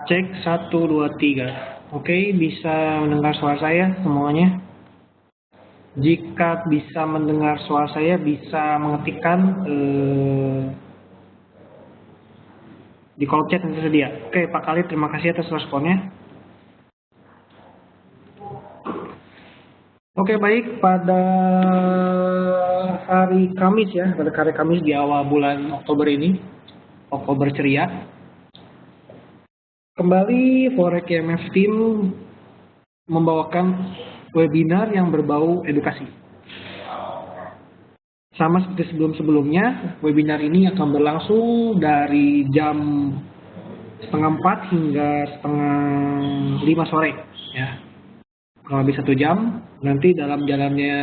Cek 1, 2, 3. Oke, bisa mendengar suara saya semuanya? Jika bisa mendengar suara saya, bisa mengetikkan di kolom chat yang tersedia. Oke, Pak Khalid, terima kasih atas responnya. Oke, baik. Pada hari Kamis ya, pada hari Kamis di awal bulan Oktober ini, Oktober ceria, kembali Forex IMF Team membawakan webinar yang berbau edukasi. Sama seperti sebelum-sebelumnya, webinar ini akan berlangsung dari jam setengah 4 hingga setengah 5 sore. Ya. Kurang lebih 1 jam. Nanti dalam jalannya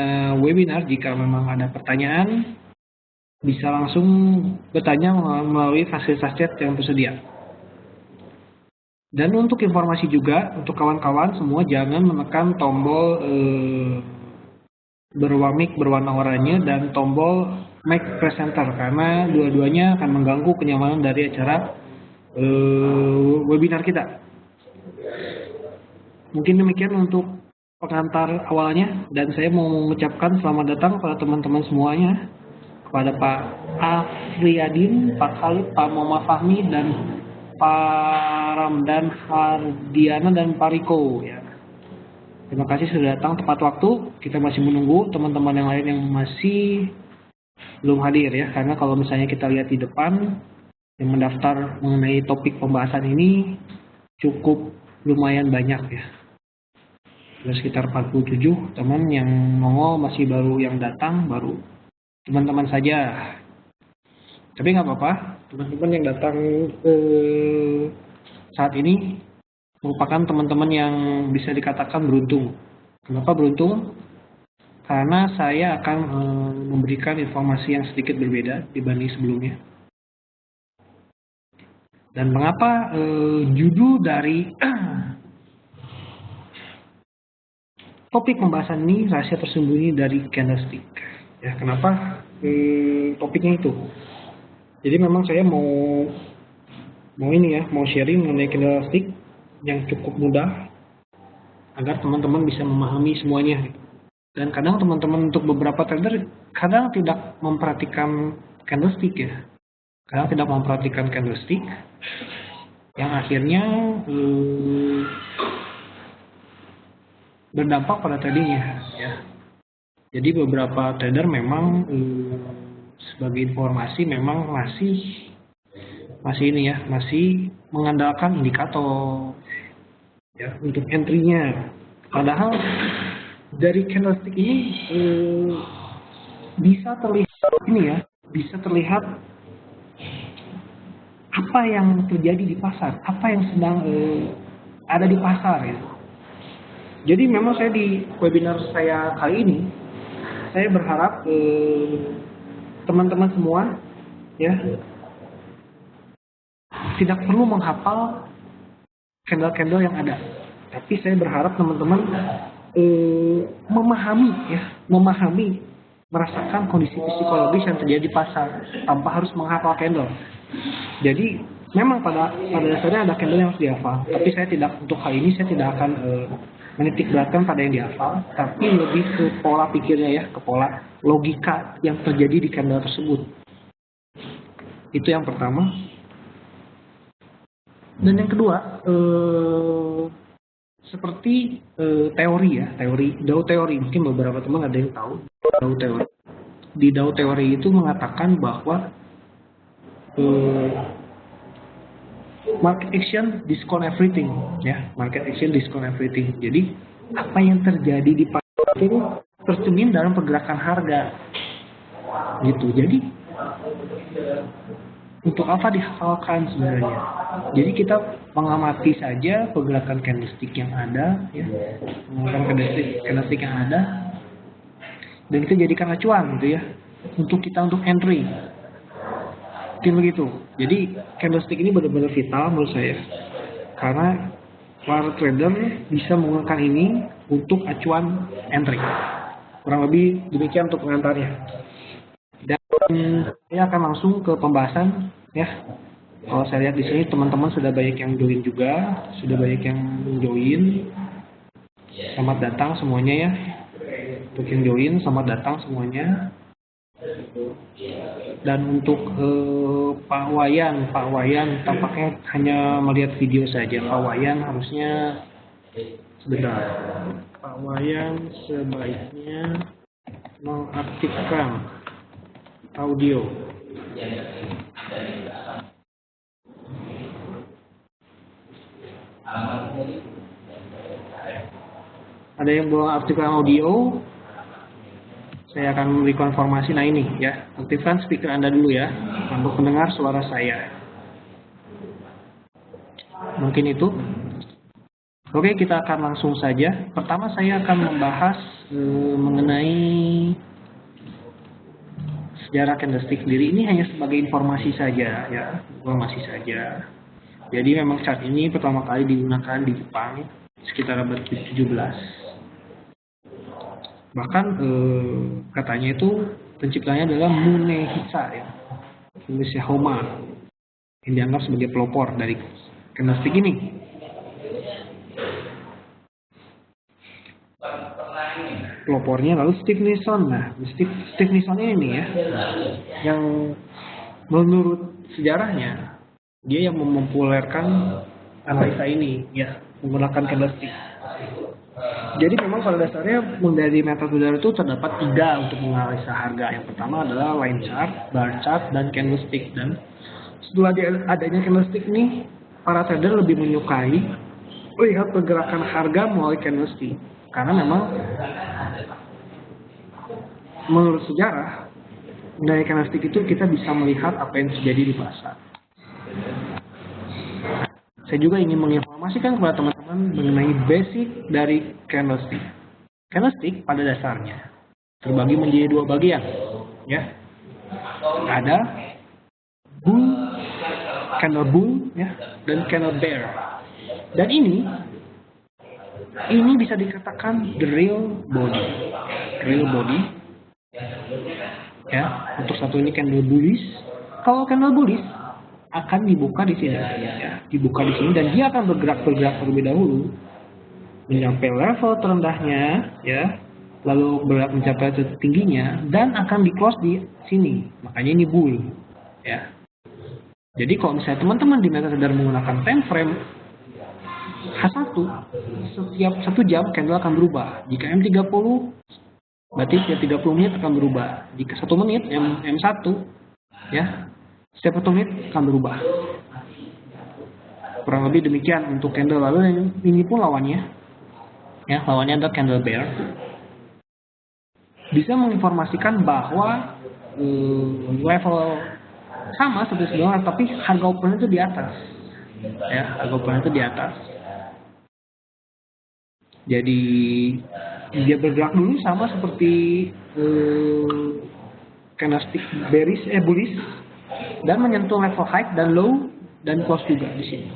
webinar, jika memang ada pertanyaan, bisa langsung bertanya melalui fasilitas chat yang tersedia. Dan untuk informasi juga, untuk kawan-kawan semua jangan menekan tombol mic berwarna oranye dan tombol mic presenter, karena dua-duanya akan mengganggu kenyamanan dari acara webinar kita. Mungkin demikian untuk pengantar awalnya, dan saya mau mengucapkan selamat datang pada teman-teman semuanya, kepada Pak Afriyadin, Pak Khalid, Pak Muhammad Fahmi, dan Pak Ramdan Hardiana, dan Pak Riko. Ya. Terima kasih sudah datang tepat waktu. Kita masih menunggu teman-teman yang lain yang masih belum hadir ya, karena kalau misalnya kita lihat di depan yang mendaftar mengenai topik pembahasan ini cukup lumayan banyak ya. Ada sekitar 47 teman yang nongol, masih baru yang datang, baru teman-teman saja. Tapi nggak apa-apa, teman-teman yang datang saat ini merupakan teman-teman yang bisa dikatakan beruntung. Kenapa beruntung? Karena saya akan memberikan informasi yang sedikit berbeda dibanding sebelumnya. Dan mengapa judul dari topik pembahasan ini rahasia tersembunyi dari candlestick. Ya, kenapa topiknya itu? Jadi memang saya mau sharing mengenai candlestick yang cukup mudah agar teman-teman bisa memahami semuanya. Dan kadang teman-teman untuk beberapa trader kadang tidak memperhatikan candlestick ya. Kadang tidak memperhatikan candlestick yang akhirnya berdampak pada tradingnya ya. Jadi beberapa trader memang sebagai informasi memang masih ini ya, masih mengandalkan indikator ya untuk entry-nya. Padahal dari candlestick ini bisa terlihat apa yang terjadi di pasar, apa yang sedang ada di pasar ya. Jadi memang saya di webinar saya kali ini, saya berharap teman-teman semua ya tidak perlu menghafal candle-candle yang ada, tapi saya berharap teman-teman memahami, merasakan kondisi psikologis yang terjadi di pasar tanpa harus menghafal candle. Jadi memang pada dasarnya ada candle yang harus dihafal, tapi saya tidak, untuk hal ini saya tidak akan menitik beratkan pada yang dihafal, tapi lebih ke pola pikirnya ya, ke pola logika yang terjadi di candle tersebut. Itu yang pertama. Dan yang kedua, seperti teori ya, Dow teori, mungkin beberapa teman ada yang tahu Dow teori. Di Dow teori itu mengatakan bahwa market action discount everything ya, market action discount everything. Jadi apa yang terjadi di pasar itu tercermin dalam pergerakan harga gitu. Jadi untuk apa dihafalkan sebenarnya? Jadi kita mengamati saja pergerakan candlestick yang ada ya, mengamati candlestick yang ada, dan kita jadikan acuan gitu ya untuk entry. Mungkin begitu. Jadi candlestick ini benar-benar vital menurut saya, karena para trader bisa menggunakan ini untuk acuan entry. Kurang lebih demikian untuk pengantarnya. Dan saya akan langsung ke pembahasan ya. Kalau saya lihat di sini teman-teman sudah banyak yang join juga, sudah banyak yang join. Selamat datang semuanya ya. Untuk yang join, selamat datang semuanya. Dan untuk Pak Wayan tampaknya hanya melihat video saja. Pak Wayan harusnya sebentar. Pak Wayan sebaiknya mengaktifkan audio. Ada yang belum aktifkan audio, saya akan memberi konfirmasi. Nah ini ya, aktifkan speaker Anda dulu ya, untuk mendengar suara saya. Mungkin itu. Oke, kita akan langsung saja. Pertama saya akan membahas mengenai sejarah candlestick sendiri. Ini hanya sebagai informasi saja ya, informasi saja. Jadi memang chart ini pertama kali digunakan di Jepang sekitar abad 17. Bahkan katanya itu penciptanya adalah Munehisa ya, Munehisa Homa, yang dianggap sebagai pelopor dari candlestick ini. Pelopornya lalu Steve Nison. Nah, Steve Nisonnya ini ya, yang menurut sejarahnya dia yang mempopulerkan analisa ini ya, menggunakan candlestick. Jadi memang pada dasarnya dari metode itu terdapat 3 untuk menganalisa harga. Yang pertama adalah line chart, bar chart, dan candlestick. Dan setelah adanya candlestick ini, para trader lebih menyukai melihat pergerakan harga melalui candlestick. Karena memang menurut sejarah, dari candlestick itu kita bisa melihat apa yang terjadi di pasar. Saya juga ingin menginformasikan kepada teman-teman mengenai basic dari candlestick. Candlestick pada dasarnya terbagi menjadi 2 bagian, ya. Ada candle bull, ya, dan candle bear. Dan ini bisa dikatakan the real body, ya. Untuk satu ini candle bullish. Kalau candle bullish akan dibuka di sini, ya, dibuka di sini, dan dia akan bergerak terlebih dahulu mencapai level terendahnya, ya, lalu bergerak mencapai tingginya, dan akan di close di sini. Makanya ini bull, ya. Jadi kalau misalnya teman-teman di metode trader menggunakan time frame H1, setiap 1 jam candle akan berubah. Jika M30, berarti setiap 30 menit akan berubah. Jika 1 menit M1, ya, setiap 1 menit akan berubah. Kurang lebih demikian untuk candle. Lalu ini pun lawannya, ya, lawannya adalah candle bear. Bisa menginformasikan bahwa level sama seperti sebelumnya, tapi harga open itu di atas, ya, harga open itu di atas. Jadi dia bergerak dulu sama seperti candlestick bullish, dan menyentuh level high dan low dan close juga di sini.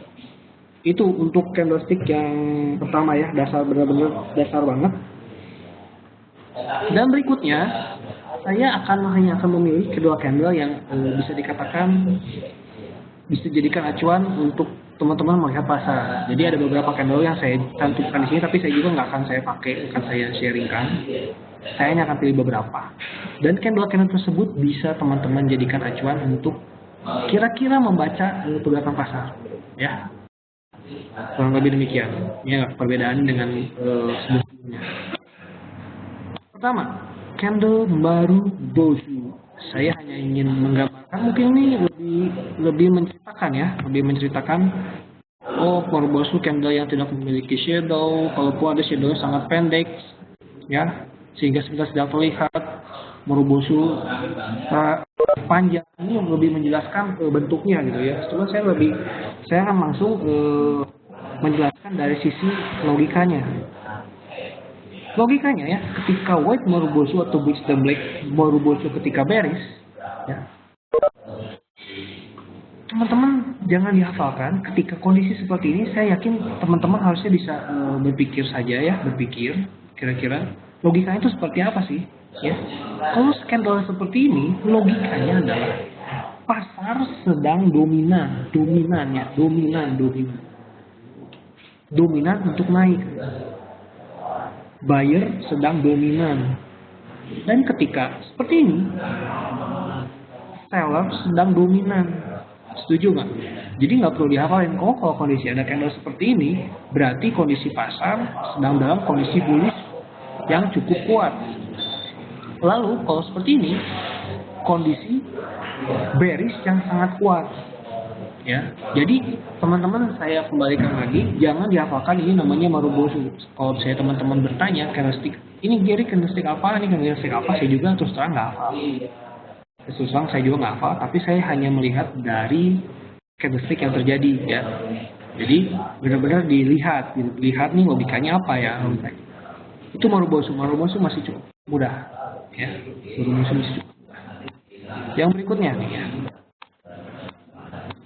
Itu untuk candlestick yang pertama ya, benar-benar dasar banget. Dan berikutnya saya hanya akan memilih kedua candle yang bisa dikatakan bisa dijadikan acuan untuk teman-teman melihat pasar. Jadi ada beberapa candle yang saya cantumkan di sini, tapi saya juga nggak akan saya pakai, akan saya sharingkan. Saya hanya akan pilih beberapa. Dan candle-candle tersebut bisa teman-teman jadikan acuan untuk kira-kira membaca pergerakan pasar, ya. Kurang lebih demikian. Ya, perbedaan dengan sebelumnya. Pertama, candle Marubozu. Saya hanya ingin menggambarkan, mungkin ini lebih menceritakan oh, Marubozu candle yang tidak memiliki shadow, kalaupun ada shadow sangat pendek, ya, sehingga kita tidak terlihat. Marubozu panjang ini lebih menjelaskan bentuknya gitu ya. Cuma saya akan langsung menjelaskan dari sisi logikanya. Logikanya ya, ketika white Marubozu atau Bridge the Black Marubozu ketika bearish, ya, teman-teman jangan dihafalkan. Ketika kondisi seperti ini, saya yakin teman-teman harusnya bisa berpikir saja ya, berpikir kira-kira logikanya itu seperti apa sih, ya. Kalau skandal seperti ini, logikanya adalah pasar sedang dominan untuk naik, buyer sedang dominan, dan ketika seperti ini seller sedang dominan. Setuju nggak? Jadi nggak perlu dihafalin. Kalau kondisi ada candle seperti ini, berarti kondisi pasar sedang dalam kondisi bullish yang cukup kuat. Lalu kalau seperti ini, kondisi bearish yang sangat kuat. Ya, jadi teman-teman saya kembalikan lagi, jangan dihafalkan ini namanya Marubozu. Kalau saya teman-teman bertanya candlestick ini Gary candlestick apa, ini candlestick apa, saya juga terus terang nggak hafal. Terus terang saya juga nggak hafal, tapi saya hanya melihat dari candlestick yang terjadi ya. Jadi benar-benar dilihat nih logikanya apa ya. Itu Marubozu masih cukup mudah ya. Marubozu masih cukup mudah. Yang berikutnya nih ya.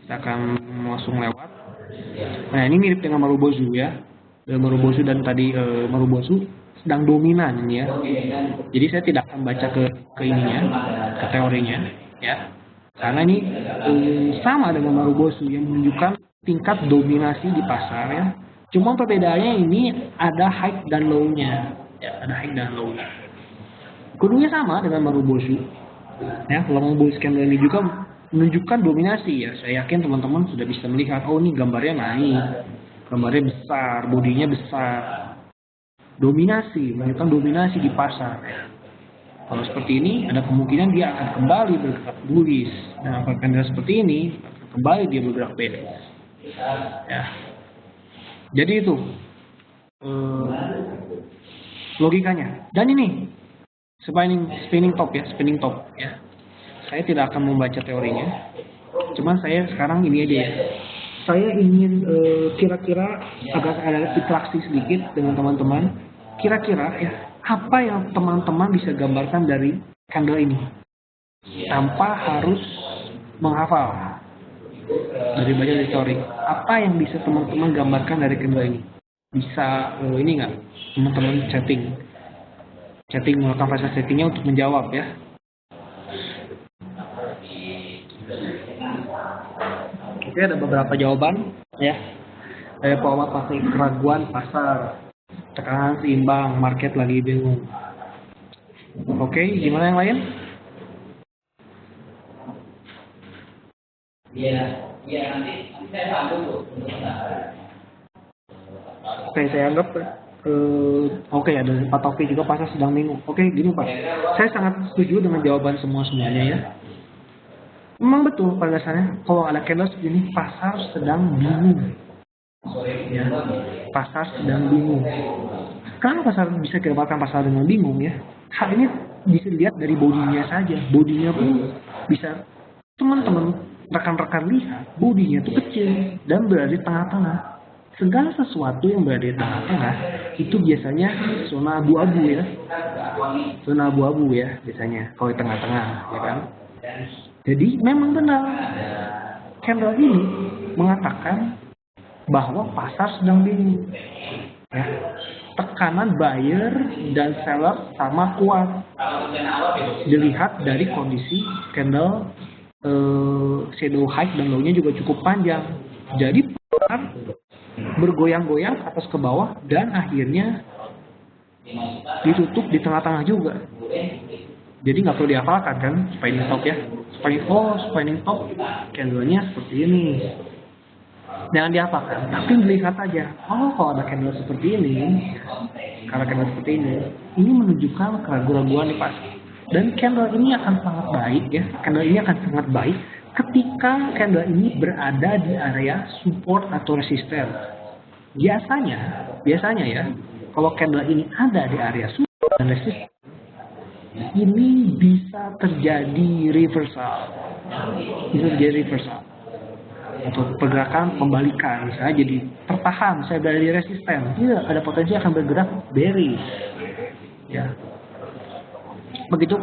Kita akan langsung lewat. Nah ini mirip dengan Marubozu ya. Marubozu dan tadi Marubozu sedang dominan ya. Jadi saya tidak akan baca ke ininya, ke teorinya ya. Karena ini sama dengan Marubozu yang menunjukkan tingkat dominasi di pasar ya. Cuma perbedaannya ini ada high dan low-nya. Ya, ada high dan low-nya. Keduanya sama dengan Marubozu. Ya, kalau mau bullish candle ini juga menunjukkan dominasi ya. Saya yakin teman-teman sudah bisa melihat, oh ini gambarnya naik, gambarnya besar, bodinya besar, dominasi, menunjukkan dominasi di pasar. Kalau seperti ini ada kemungkinan dia akan kembali bergerak bullish, dan apabila seperti ini akan kembali dia bergerak bearish. Ya, jadi itu logikanya. Dan ini spinning top ya. Saya tidak akan membaca teorinya, cuman saya sekarang ini aja ya. Saya ingin kira-kira agak ada interaksi sedikit dengan teman-teman. Kira-kira ya, apa yang teman-teman bisa gambarkan dari candle ini tanpa harus menghafal dari baca dari teori. Apa yang bisa teman-teman gambarkan dari candle ini? Bisa ini nggak? Teman-teman chatting melakukan fase chattingnya untuk menjawab ya. Oke, ada beberapa jawaban ya. Pola pasti keraguan pasar, tekanan seimbang, market lagi bingung. Oke, gimana yang lain? Iya nanti saya sambung tuh. Oke, saya anggap oke, ada Pak Taufik juga pasar sedang bingung. Oke, gini Pak, saya sangat setuju dengan jawaban semuanya ya. Memang betul pada dasarnya kalau ada candle segini pasar sedang bingung. Ya, pasar sedang bingung. Kenapa pasar bisa dikatakan pasar sedang bingung ya? Hal ini bisa dilihat dari bodinya saja. Bodinya pun bisa teman-teman rekan-rekan lihat bodinya itu kecil dan berada di tengah-tengah. Segala sesuatu yang berada di tengah-tengah itu biasanya zona abu-abu ya. Zona abu-abu ya biasanya kalau di tengah-tengah ya kan. Jadi memang benar candle ini mengatakan bahwa pasar sedang bingung. Ya. Tekanan buyer dan seller sama kuat. Dilihat dari kondisi candle shadow high dan low-nya juga cukup panjang. Jadi pasar bergoyang-goyang ke atas ke bawah dan akhirnya ditutup di tengah-tengah juga. Jadi nggak perlu dihafalkan kan spinning top ya. Spinning top candle-nya seperti ini. Jangan dihafalkan, tapi melihat aja. Oh, kalau ada candle seperti ini, ini menunjukkan keraguan-keraguan di pasar. Dan candle ini akan sangat baik ya. Candle ini akan sangat baik ketika candle ini berada di area support atau resisten. Biasanya ya, kalau candle ini ada di area support dan resisten, ini bisa terjadi reversal atau pergerakan pembalikan, misalnya jadi tertahan, saya berada di resisten, dia ada potensi akan bergerak bearish ya. Begitu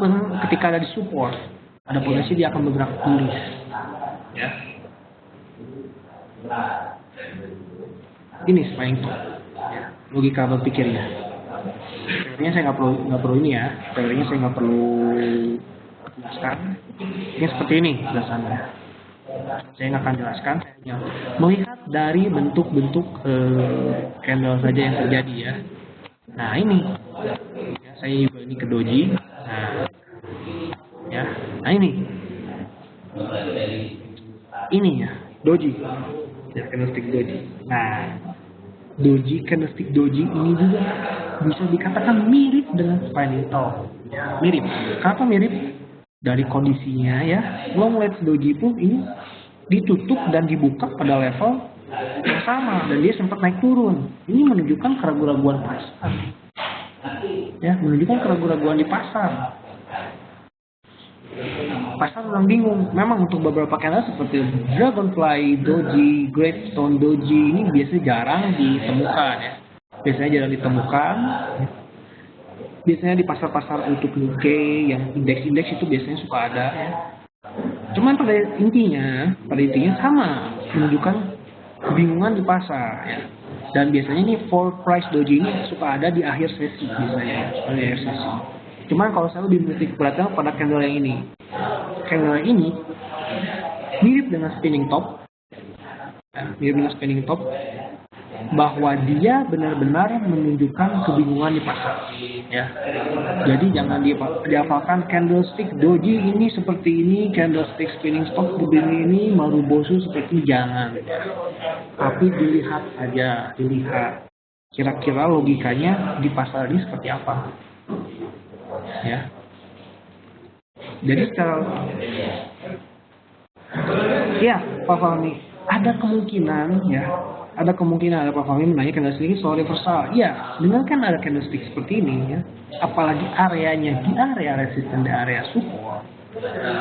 ketika ada di support, ada potensi dia akan bergerak bullish ya. Ini spinning top ya, logika berpikirnya. Teorinya saya nggak perlu ini ya. Teorinya saya nggak perlu jelaskan. Ini seperti ini jelasannya. Saya nggak akan jelaskan, saya hanya melihat dari bentuk-bentuk candle saja yang terjadi ya. Nah ini, ya, saya juga ini ke doji. Nah, ya, nah ini ya, doji, ya candlestick doji. Nah, candlestick doji ini juga bisa dikatakan mirip dengan spinning top. Mirip. Kenapa mirip? Dari kondisinya ya, long wedge doji pun ini ditutup dan dibuka pada level yang sama dan dia sempat naik turun. Ini menunjukkan keraguan-keraguan pasar. Ya, menunjukkan keraguan-keraguan di pasar. Pasar orang bingung. Memang untuk beberapa candle seperti Dragonfly Doji, Greystone Doji ini biasanya jarang ditemukan ya. Biasanya jarang ditemukan. Biasanya di pasar-pasar untuk UK yang indeks-indeks itu biasanya suka ada ya. Cuman pada intinya sama, menunjukkan kebingungan di pasar ya. Dan biasanya ini fall price doji ini suka ada di akhir sesi biasanya, di akhir sesi. Cuman kalau saya lebih menitik perhatian pada candle yang ini. Candle yang ini mirip dengan spinning top. Ya, mirip dengan spinning top, bahwa dia benar-benar menunjukkan kebingungan di pasar ya. Jadi jangan dihafalkan candlestick doji ini seperti ini, candlestick spinning top begini ini, marubosu seperti ini, jangan ya. Tapi dilihat aja, dilihat kira-kira logikanya di pasar ini seperti apa ya. Jadi secara ya Pak Fahmi, ada kemungkinan ada Pak Fahmi menanya candlestick ini soal reversal. Iya, dengan kan ada candlestick seperti ini ya, apalagi areanya di area resisten dan area support,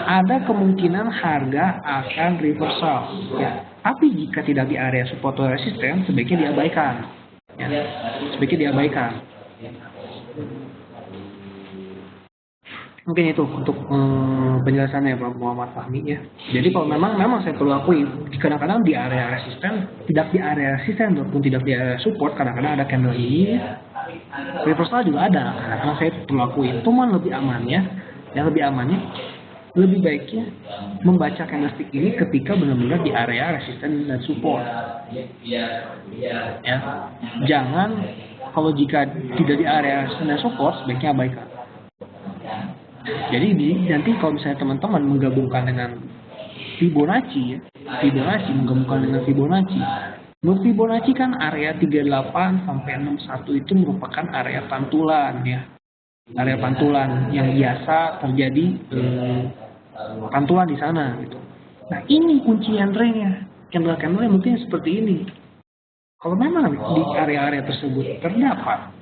ada kemungkinan harga akan reversal ya. Tapi jika tidak di area support atau resisten, sebaiknya diabaikan ya. Sebaiknya diabaikan. Mungkin itu untuk penjelasannya Pak Muhammad Fahmi ya. Jadi kalau memang saya perlu akui, kadang-kadang di area resisten, tidak di area resisten ataupun tidak di area support, kadang-kadang ada candle ini, reversal juga ada. Kadang-kadang saya perlu akui, cuman lebih amannya, lebih baiknya membaca candlestick ini ketika benar-benar di area resisten dan support. Ya, jangan kalau jika tidak di area resisten dan support, sebaiknya abaikan. Jadi nanti kalau misalnya teman-teman menggabungkan dengan Fibonacci ya, menggabungkan dengan Fibonacci. Menurut Fibonacci kan area 38 sampai 61 itu merupakan area pantulan ya. Area pantulan yang biasa terjadi pantulan di sana gitu. Nah, ini kuncian trennya. Candle-candle mungkin seperti ini. Kalau memang di area-area tersebut terdapat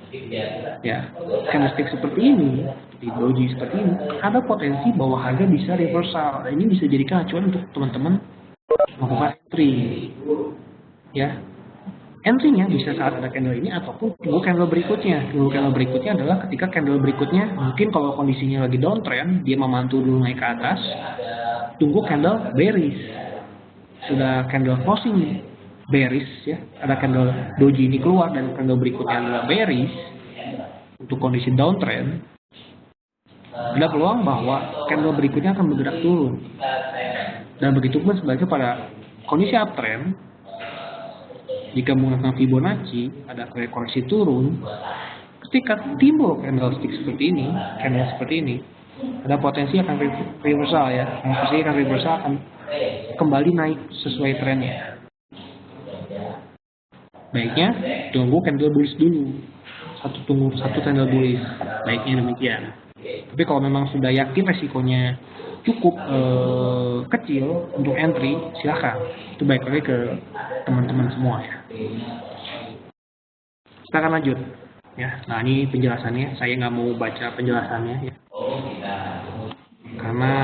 ya candlestick seperti ini, di doji seperti ini, ada potensi bahwa harga bisa reversal. Ini bisa jadikan acuan untuk teman-teman melakukan entry ya. Entry-nya bisa saat ada candle ini ataupun tunggu candle berikutnya. Tunggu candle berikutnya adalah ketika candle berikutnya mungkin kalau kondisinya lagi downtrend, dia memantul dulu naik ke atas, tunggu candle bearish. Sudah candle closing bearish ya, ada candle doji ini keluar dan candle berikutnya adalah bearish untuk kondisi downtrend, ada peluang bahwa candle berikutnya akan bergerak turun. Dan begitu pun sebaliknya pada kondisi uptrend, jika menggunakan Fibonacci ada koreksi turun, ketika timbul candlestick seperti ini, ada potensi akan reversal ya, akan kembali naik sesuai trennya. Baiknya tunggu candle bullish dulu, satu candle bullish, baiknya demikian. Tapi kalau memang sudah yakin resikonya cukup kecil untuk entry, silakan. Itu baik lagi ke teman-teman semua ya. Kita akan lanjut ya. Nah, ini penjelasannya, saya nggak mau baca penjelasannya ya, karena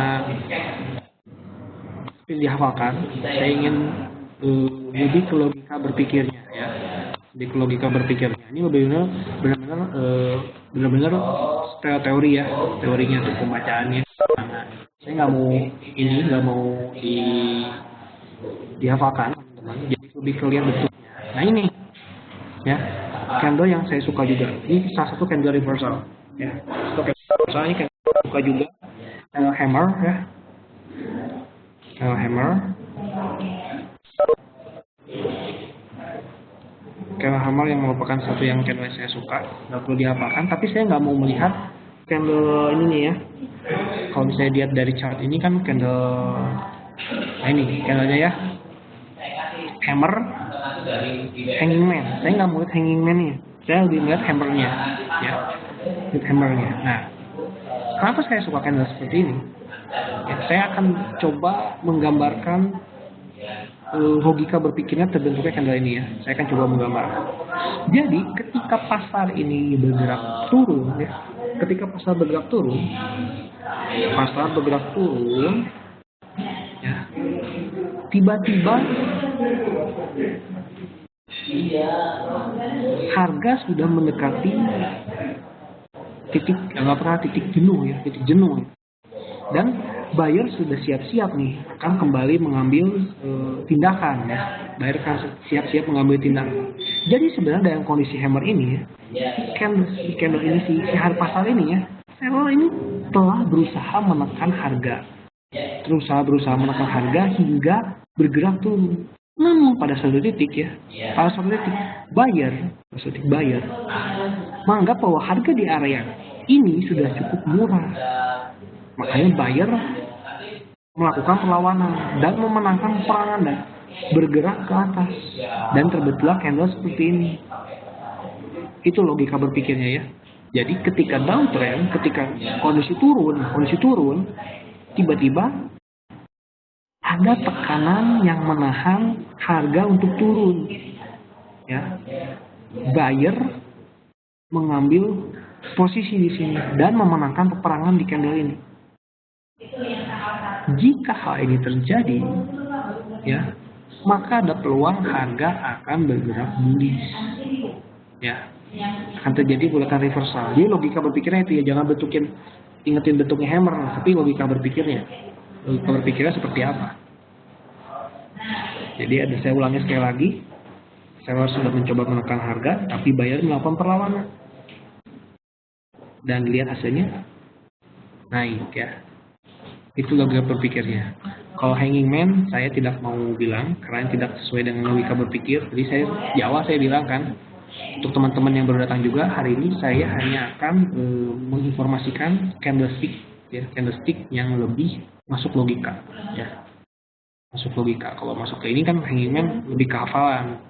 dihafalkan. Saya ingin lebih ke logika berpikirnya ya, lebih ke logika berpikirnya. Ini benar-benar teori ya, teorinya untuk pembacaannya. Nah, saya nggak mau dihafalkan teman-teman, jadi lebih kelihatan bentuknya. Nah ini ya, candle yang saya suka juga. Ini salah satu candle reversal ya. Satu candle reversal ini candle suka juga. candle hammer ya, candle hammer. Candle hammer yang merupakan satu yang candle saya suka, nggak perlu dihafalkan, tapi saya nggak mau melihat candle ininya ya. Kalau misalnya lihat dari chart ini kan candle, nah ini candlenya ya, hammer, hanging man. Saya nggak mau lihat hanging man nya, saya lebih melihat hammernya ya, lihat hammernya. Nah, kenapa saya suka candle seperti ini? Ya, saya akan coba menggambarkan logika berpikirnya terbentuknya candle ini ya. Saya akan coba menggambarkan. Jadi ketika pasar ini bergerak turun ya, ketika pasar bergerak turun ya, tiba-tiba harga sudah mendekati titik jenuh ya, dan buyer sudah siap-siap nih akan kembali mengambil tindakan ya. Buyer akan siap-siap mengambil tindakan. Jadi sebenarnya dalam kondisi hammer ini ya, candle ini si pasar ini ya, seller ini telah berusaha menekan harga hingga bergerak turun. Namun pada suatu titik buyer menganggap bahwa harga di area ini sudah cukup murah. Makanya buyer melakukan perlawanan dan memenangkan perangan dan bergerak ke atas, dan terbentuklah candle seperti ini. Itu logika berpikirnya ya. Jadi ketika downtrend, ketika kondisi turun, tiba-tiba ada tekanan yang menahan harga untuk turun. Ya, buyer mengambil posisi di sini dan memenangkan peperangan di candle ini. Jika hal ini terjadi, ya, maka ada peluang harga akan bergerak bullish. Ya, akan terjadi gerakan reversal. Jadi logika berpikirnya itu ya, jangan ingetin bentuknya hammer, tapi logika berpikirnya seperti apa. Jadi saya ulangi sekali lagi, seller sudah mencoba menekan harga, tapi buyer melakukan perlawanan. Dan lihat hasilnya naik ya. Itu logika berpikirnya. Kalau hanging man saya tidak mau bilang karena tidak sesuai dengan logika berpikir. Jadi di awal saya bilang kan, untuk teman-teman yang baru datang juga, hari ini saya hanya akan menginformasikan candlestick yang lebih masuk logika ya. Kalau masuk ke ini kan hanging man lebih ke hafalan.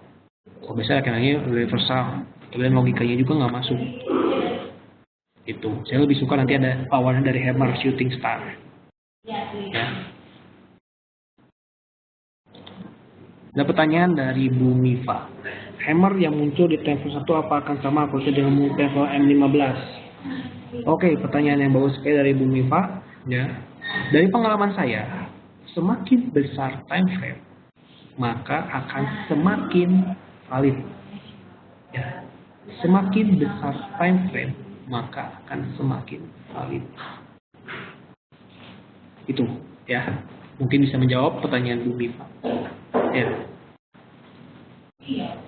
Kalau biasanya candlenya reversal, kemudian logikanya juga nggak masuk. Itu saya lebih suka nanti ada lawannya dari hammer, shooting star ya. Ada pertanyaan dari Bu Mifa, hammer yang muncul di level 1 apa akan sama prosesnya dengan level M15? Oke, pertanyaan yang bagus sekali dari Bu Mifa ya. Dari pengalaman saya, semakin besar time frame maka akan semakin valid ya. Semakin besar time frame maka akan semakin valid. Itu ya, mungkin bisa menjawab pertanyaan Bu Mifa ya.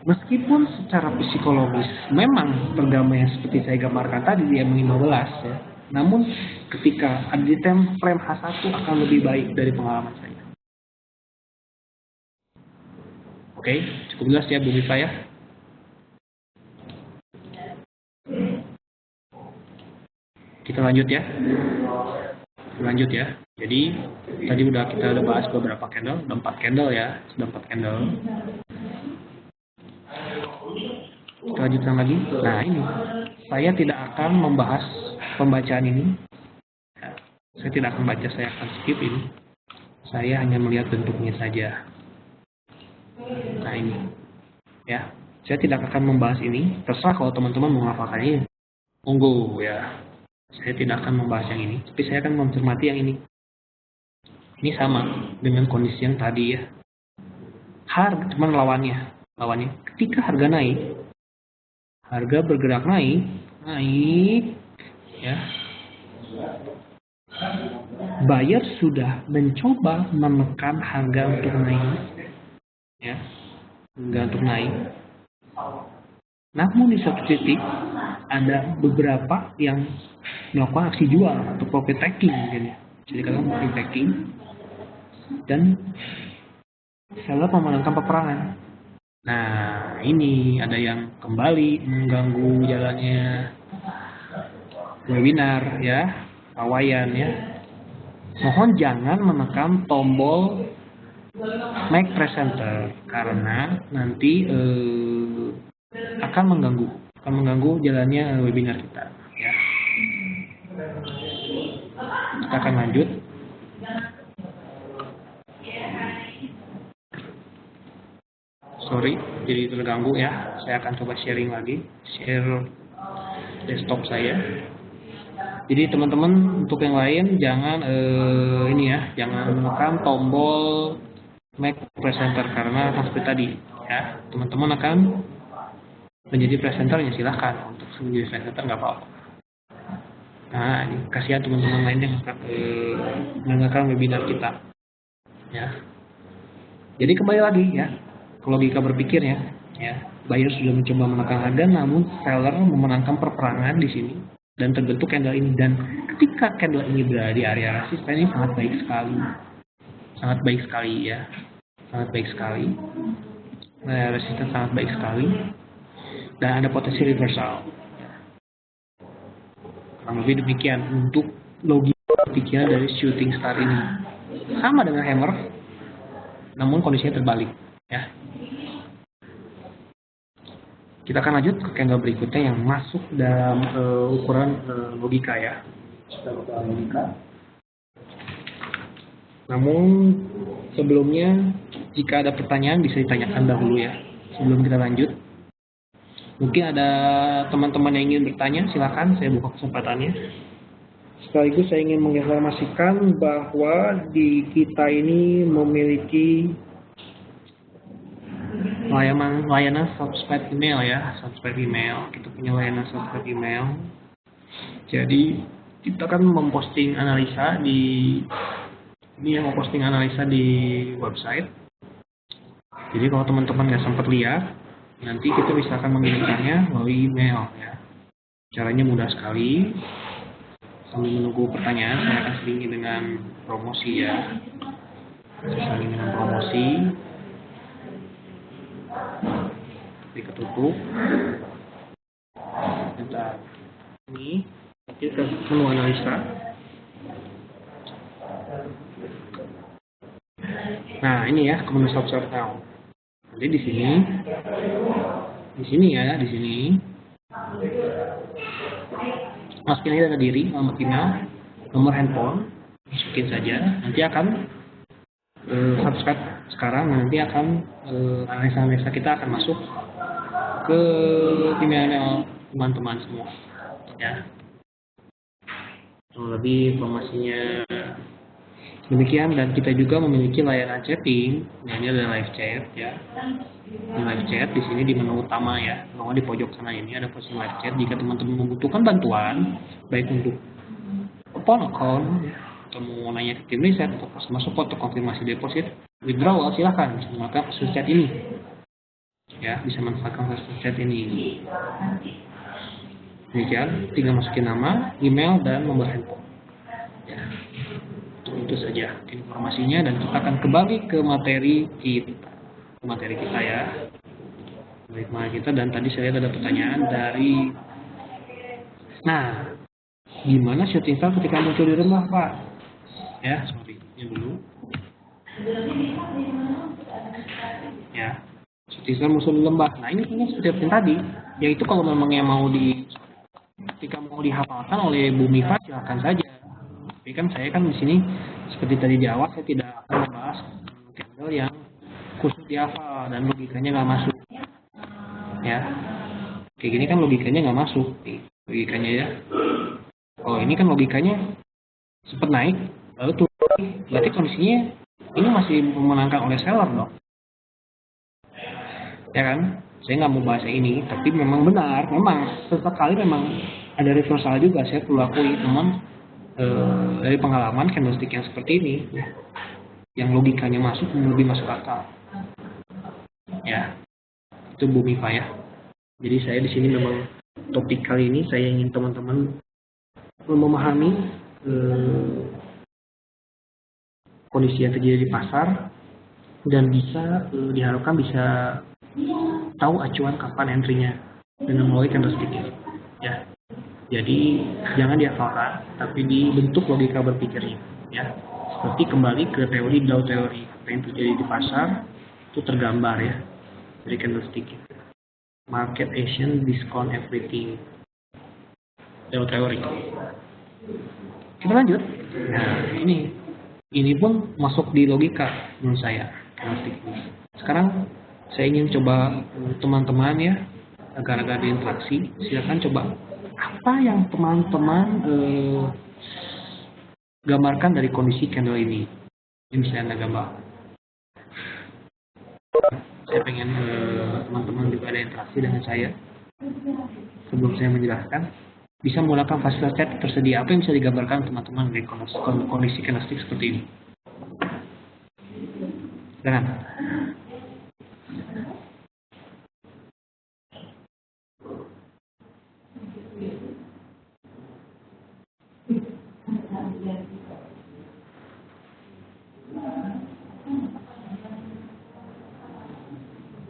Meskipun secara psikologis memang perdamaian seperti saya gambarkan tadi di M15 ya, namun ketika ada di time frame H1 akan lebih baik dari pengalaman saya. Oke, cukup jelas ya Bu Mifa ya. Kita lanjut ya. Jadi tadi kita udah bahas beberapa candle, ada 4 candle ya, sudah 4 candle. Kita lanjutkan lagi. Nah ini, saya tidak akan membahas pembacaan ini. Saya tidak akan baca, saya akan skip ini. Saya hanya melihat bentuknya saja. Nah ini, ya. Saya tidak akan membahas ini. Terserah kalau teman-teman mau menghafalkannya, monggo ya. Saya tidak akan membahas yang ini, tapi saya akan mencermati yang ini. Ini sama dengan kondisi yang tadi ya. Cuman lawannya. Ketika harga naik, harga bergerak naik ya. Buyer sudah mencoba menekan harga untuk naik ya. Namun di satu titik ada beberapa yang melakukan aksi jual atau profit taking mungkin ya. jadi kalian pre-packing dan seller memenangkan peperangan. Nah, ini ada yang kembali mengganggu jalannya webinar ya, Pak Wayan ya. Mohon jangan menekan tombol make presenter karena nanti akan mengganggu jalannya webinar kita ya. Kita akan lanjut. Sorry, jadi terganggu ya. Saya akan coba sharing lagi, share desktop saya. Jadi teman-teman untuk yang lain jangan ini ya, jangan menekan tombol make presenter karena seperti tadi ya. Teman-teman akan menjadi presenternya, silahkan untuk menjadi presenter nggak apa-apa. Nah, ini kasihan teman-teman lain yang akan mendengarkan webinar kita ya. Jadi kembali lagi ya, logika berpikir ya, buyer sudah mencoba menekan harga, namun seller memenangkan perperangan di sini dan terbentuk candle ini. Dan ketika candle ini berada di area resisten ini sangat baik sekali ya, sangat baik sekali. Nah, resisten sangat baik sekali dan ada potensi reversal. Kurang lebih demikian untuk logika pikiran dari shooting star ini. Sama dengan hammer, namun kondisinya terbalik ya. Kita akan lanjut ke candle berikutnya yang masuk dalam ukuran logika ya. Dalam logika. Namun sebelumnya jika ada pertanyaan bisa ditanyakan dahulu ya sebelum kita lanjut. Mungkin ada teman-teman yang ingin bertanya, silakan saya buka kesempatannya. Sekaligus saya ingin menginformasikan bahwa di kita ini memiliki layanan subscribe email ya, kita punya layanan subscribe email. Jadi kita akan memposting analisa di website. Jadi kalau teman-teman nggak sempat lihat, nanti kita bisa akan mengirimkannya melalui email ya. Caranya mudah sekali. Sambil menunggu pertanyaan, saya akan selingi dengan promosi ya. Diketutup. Bentar. Ini kita menu analisa. Nah, ini ya menu subscribe now. Jadi di sini masukin aja data diri, nomor email, nomor handphone, masukin saja. Nanti akan subscribe sekarang, nanti akan analisa kita akan masuk ke email teman-teman semua ya. Lebih informasinya demikian, dan kita juga memiliki layanan chatting. Nah, ini ada live chat ya. Ini live chat di sini di menu utama ya. Kalau di pojok sana ini ada posisi live chat. Jika teman-teman membutuhkan bantuan, baik untuk open account atau mau nanya ke tim riset atau customer support atau konfirmasi deposit, withdrawal, silahkan menggunakan fasilitas chat ini. Ya, bisa manfaatkan fasilitas chat ini. Demikian, tinggal masukin nama, email, dan nomor handphone. Ya. Itu saja informasinya, dan kita akan kembali ke materi kita ya. Dan tadi saya lihat ada pertanyaan dari, nah, gimana shooting star ketika muncul di lembah Pak? Ya, sorry, ini dulu. Ya, shooting star muncul di lembah. Nah, ini seperti yang tadi, yaitu kalau memangnya ketika mau dihafalkan oleh Bu Mifa, silakan saja. Tapi kan saya di sini seperti tadi di awal, saya tidak akan membahas candle yang khusus dihafal dan logikanya nggak masuk ya. Kayak gini kan logikanya nggak masuk logikanya ya. Oh, ini kan logikanya sempat naik lalu turun, berarti kondisinya ini masih memenangkan oleh seller dong ya kan. Saya nggak mau bahas ini, tapi memang benar, memang sesekali memang ada reversal juga, saya perlu akui. Teman dari pengalaman candlestick yang seperti ini yang logikanya masuk lebih masuk akal ya, itu Bu Mifa ya. Jadi saya di sini memang topik kali ini saya ingin teman-teman memahami kondisi yang terjadi di pasar dan bisa diharapkan bisa tahu acuan kapan entry-nya dengan melalui candlestick ya. Jadi jangan dihafalkan, tapi dibentuk logika berpikirnya ya. Seperti kembali ke teori Dow teori, apa yang terjadi di pasar itu tergambar ya dari candlestick. Market action discount everything. Dow teori. Kita lanjut. Nah, ini pun masuk di logika menurut saya candlestick ini. Sekarang saya ingin coba teman-teman ya, agar-agar diinteraksi, silakan coba apa yang teman-teman gambarkan dari kondisi candle ini. Ini saya Anda gambar. Saya pengen teman-teman juga ada interaksi dengan saya. Sebelum saya menjelaskan, bisa menggunakan fasilitas chat tersedia. Apa yang bisa digambarkan teman-teman dari kondisi candlestick seperti ini? Silakan.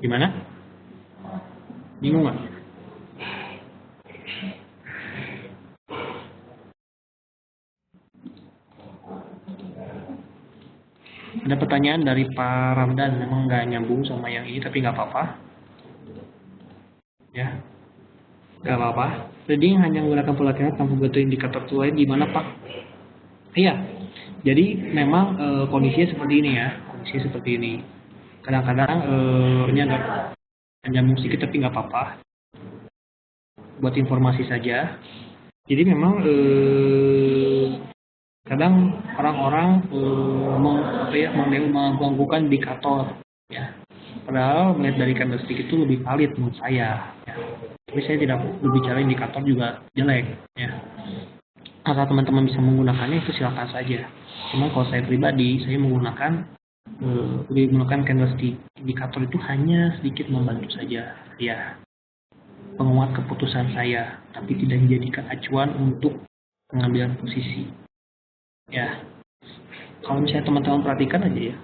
Gimana? Bingung nggak? Ada pertanyaan dari Pak Ramdan, memang nggak nyambung sama yang ini, tapi nggak apa-apa. Ya, nggak apa-apa. Trading hanya menggunakan pola candle tanpa butuh indikator lain di mana Pak? Iya, jadi memang kondisinya seperti ini ya, kondisi seperti ini. Kadang-kadang ini agak nyambung sedikit, tapi nggak apa-apa. Buat informasi saja. Jadi memang kadang orang-orang mengganggukan indikator ya. Padahal melihat dari candlestick itu lebih valid menurut saya ya. Tapi saya tidak berbicara indikator juga jelek ya. Asal teman-teman bisa menggunakannya itu silakan saja. Cuma kalau saya pribadi saya menggunakan candlestick indikator itu hanya sedikit membantu saja ya, penguat keputusan saya, tapi tidak dijadikan acuan untuk pengambilan posisi ya. Kalau misalnya teman-teman perhatikan aja ya,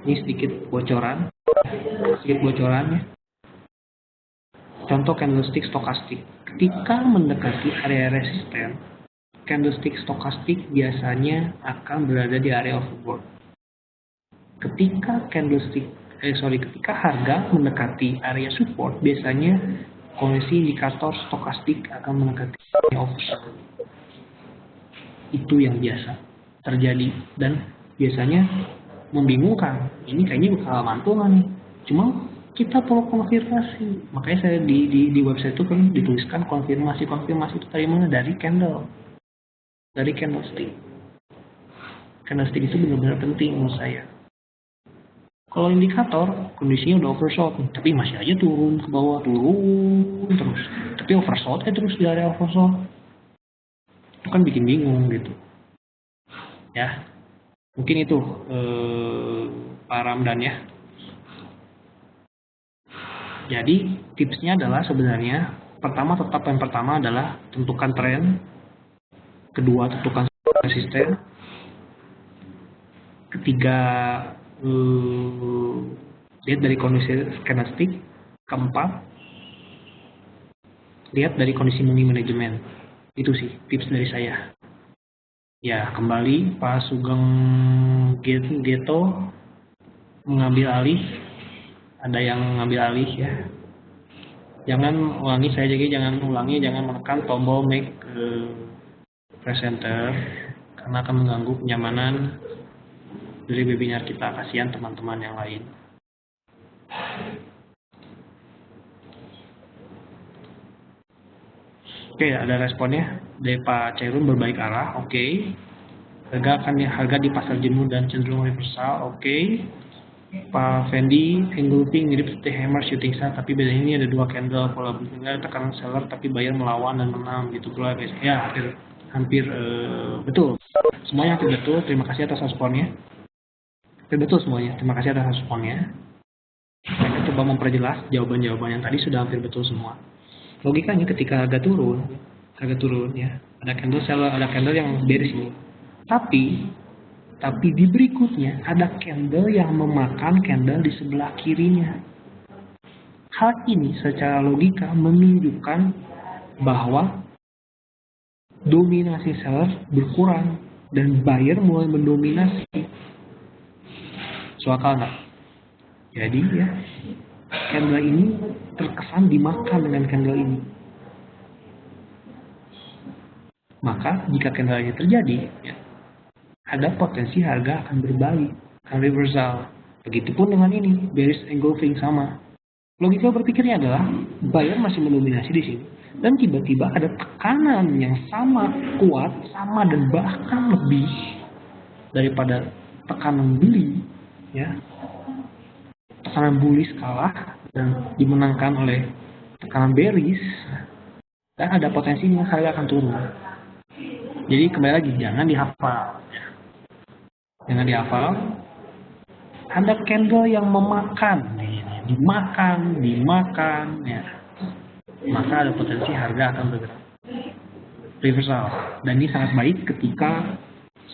ini sedikit bocoran ya. Contoh candlestick stokastik, ketika mendekati area resisten, candlestick stokastik biasanya akan berada di area overbought. Ketika ketika harga mendekati area support, biasanya kondisi indikator stokastik akan mendekati area oversold. Itu yang biasa terjadi dan biasanya membingungkan. Ini kayaknya bakal mantul nggak nih? Cuma kita perlu konfirmasi. Makanya saya di website itu kan dituliskan konfirmasi itu dari mana? Dari candlestick. Candlestick itu benar-benar penting menurut saya. Kalau indikator kondisinya udah oversold nih, tapi masih aja turun ke bawah, turun terus. Tapi oversold terus di area oversold. Itu kan bikin bingung gitu. Ya. Mungkin itu Pak Ramdan ya. Jadi tipsnya adalah sebenarnya yang pertama adalah tentukan tren, kedua tentukan resisten, ketiga lihat dari kondisi candlestick, keempat lihat dari kondisi money management. Itu sih tips dari saya. Ya, kembali Pak Sugeng Geto mengambil alih. Ada yang mengambil alih ya. Jangan ulangi, saya jadi jangan menekan tombol make presenter karena akan mengganggu kenyamanan dari webinar kita. Kasihan teman-teman yang lain. Oke, ada responnya dari Pak Cairun, berbaik arah. Oke. Harga di pasar jenuh dan cenderung reversal. Oke. Pak Fendi, engulfing mirip seperti hammer shooting star, tapi bedanya ini ada dua candle, pola bergerak tekanan seller tapi buyer melawan dan menang gitu pula guys. Ya, hampir betul. Semuanya hampir betul. Terima kasih atas responnya. Betul semuanya. Terima kasih atas responnya. Saya coba memperjelas jawaban-jawaban yang tadi sudah hampir betul semua. Logikanya ketika harga turun ya, ada candle seller, ada candle yang bearish ini. Tapi Tapi di berikutnya ada candle yang memakan candle di sebelah kirinya. Hal ini secara logika menunjukkan bahwa dominasi seller berkurang dan buyer mulai mendominasi. Soal nggak? Jadi ya, candle ini terkesan dimakan dengan candle ini. Maka jika candle ini terjadi, ya, ada potensi harga akan berbalik, akan reversal. Begitupun dengan ini, bearish engulfing sama. Logika berpikirnya adalah buyer masih mendominasi di sini, dan tiba-tiba ada tekanan yang sama kuat, sama dan bahkan lebih daripada tekanan beli, ya. Tekanan bullish kalah dan dimenangkan oleh tekanan bearish, dan ada potensinya harga akan turun. Jadi kembali lagi, jangan dihafal. Jangan dihafal. Ada candle yang memakan, dimakan, ya. Maka ada potensi harga akan bergerak reversal. Dan ini sangat baik ketika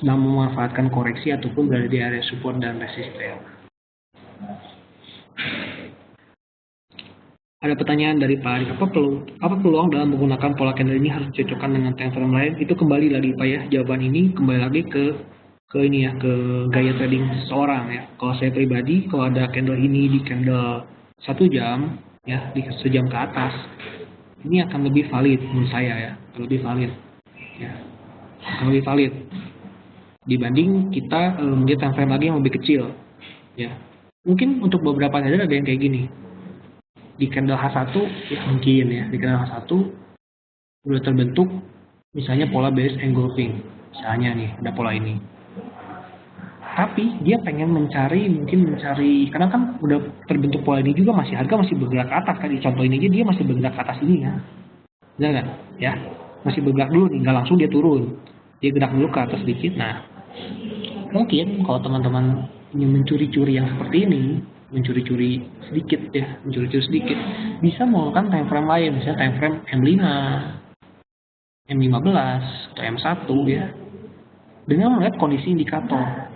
sedang memanfaatkan koreksi ataupun berada di area support dan resisten. Ada pertanyaan dari Pak Arik, apa peluang dalam menggunakan pola candle ini harus dicocokkan dengan time frame lain? Itu kembali lagi Pak ya, jawaban ini kembali lagi ke ini ya, ke gaya trading seseorang ya. Kalau saya pribadi, kalau ada candle ini di candle 1 jam ya, di sejam ke atas, ini akan lebih valid menurut saya ya, lebih valid ya, akan lebih valid dibanding kita melihat time frame lagi yang lebih kecil ya. Mungkin untuk beberapa trader ada yang kayak gini. Di candle H1 ya mungkin ya, di candle H1 udah terbentuk misalnya pola bearish engulfing, misalnya nih ada pola ini, tapi dia pengen mencari karena kan udah terbentuk pola ini juga, harga masih bergerak ke atas kan. Di contoh ini aja dia masih bergerak ke atas ini ya, benar kan ya, masih bergerak dulu nih, nggak langsung dia turun, dia gerak dulu ke atas sedikit. Nah mungkin kalau teman-teman ingin mencuri-curi yang seperti ini, mencuri-curi sedikit, bisa menggunakan time frame lain, misalnya time frame M5, M15 atau M1 ya, dengan melihat kondisi indikator.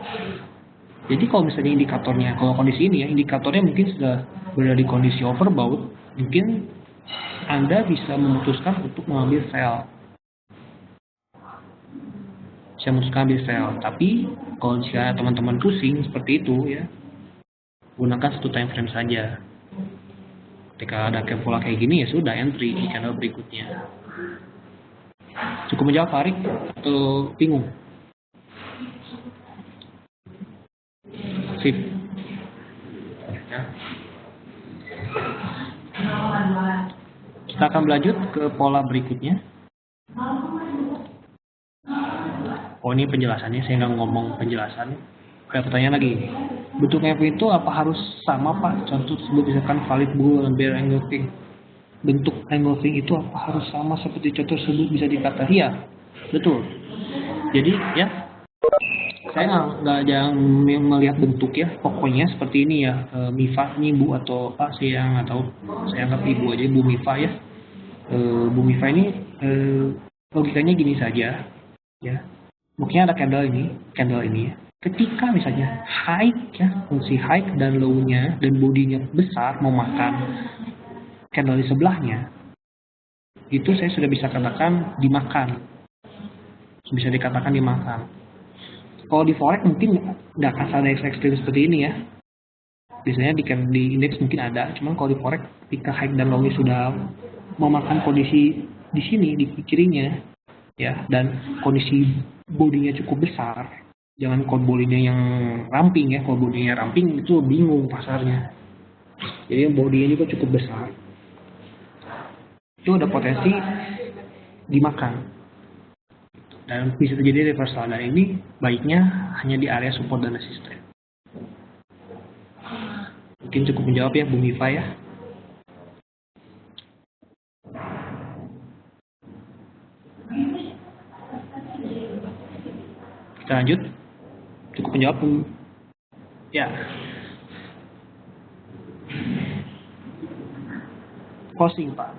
Jadi kalau misalnya indikatornya, kalau kondisi ini ya, indikatornya mungkin sudah berada di kondisi overbought, mungkin Anda bisa memutuskan untuk mengambil sell. Tapi kalau jika teman-teman pusing seperti itu ya, gunakan satu time frame saja. Ketika ada pola kayak gini ya sudah, entry di channel berikutnya. Cukup menjawab Farik atau bingung? Sip. Ya. Kita akan berlanjut ke pola berikutnya. Oh ini penjelasannya, saya nggak ngomong penjelasan. Ada pertanyaan lagi. Bentuk FV itu apa harus sama Pak? Contoh tersebut misalkan valid bull dan bear engulfing. Bentuk engulfing itu apa harus sama seperti contoh tersebut bisa dikatakan? Iya, betul. Jadi ya, saya nggak jangan melihat bentuk ya. Pokoknya seperti ini ya, Mifa ini Bu atau Pak, saya nggak tahu. Saya anggap Ibu aja, Bu Mifa ya. Bu Mifa ini logikanya gini saja ya. Mungkin ada candle ini ya. Ketika misalnya high ya, fungsi high dan low-nya dan bodinya besar memakan candle di sebelahnya, itu saya sudah bisa katakan dimakan. Bisa dikatakan dimakan. Kalau di forex mungkin nggak akan ada ekstrim seperti ini ya. Biasanya di indeks mungkin ada, cuman kalau di forex ketika high dan low-nya sudah memakan kondisi di sini di kirinya ya, dan kondisi bodinya cukup besar. Jangan kalau bodinya yang ramping ya, kalau bodinya ramping itu bingung pasarnya. Jadi bodinya juga cukup besar, itu ada potensi dimakan dan bisa terjadi reversal. Dan ini baiknya hanya di area support dan resisten. Mungkin cukup menjawab ya Bu Mifa ya. Kita lanjut. Cukup menjawab ya. Closing Pak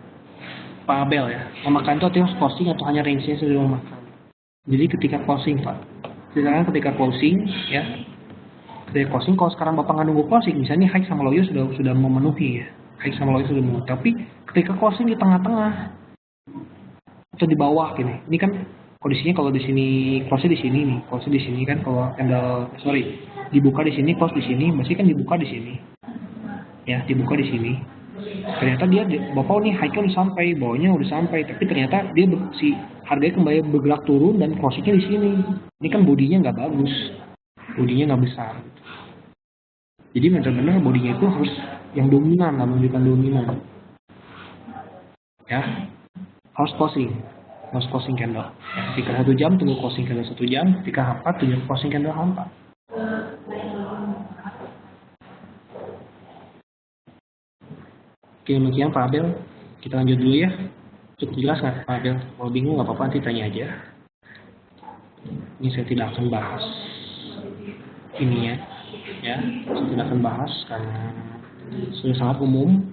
Abel ya, memakan itu artinya closing atau hanya range-nya sudah memakan. Jadi ketika closing Pak, Misalkan ketika closing, ya, ketika closing, kalau sekarang bapak nggak nunggu closing, misalnya high sama low sudah memenuhi ya, high sama low sudah memenuhi. Tapi ketika closing di tengah-tengah atau di bawah gini, ini kan kondisinya kalau di sini close di sini nih, close di sini kan kalau candle dibuka di sini, close di sini, masih kan dibuka di sini, ya dibuka di sini. Ternyata dia bapak nih high-nya udah sampai, bawahnya udah sampai, tapi ternyata dia si harganya kembali bergerak turun dan closingnya di sini. Ini kan bodinya nggak bagus, bodinya nggak besar. Jadi benar-benar bodinya itu harus yang dominan, nggak menunjukkan dominan. Ya, harus closing candle. Ya, ketika 1 jam tunggu closing candle 1 jam, ketika H4 tunggu closing candle H4. Oke, demikian Pak Abel. Kita lanjut dulu ya. Cukup jelas nggak Pak Abel? Kalau bingung nggak apa-apa, nanti tanya aja. Ini saya tidak akan bahas ini ya. Saya tidak akan bahas karena sudah sangat umum.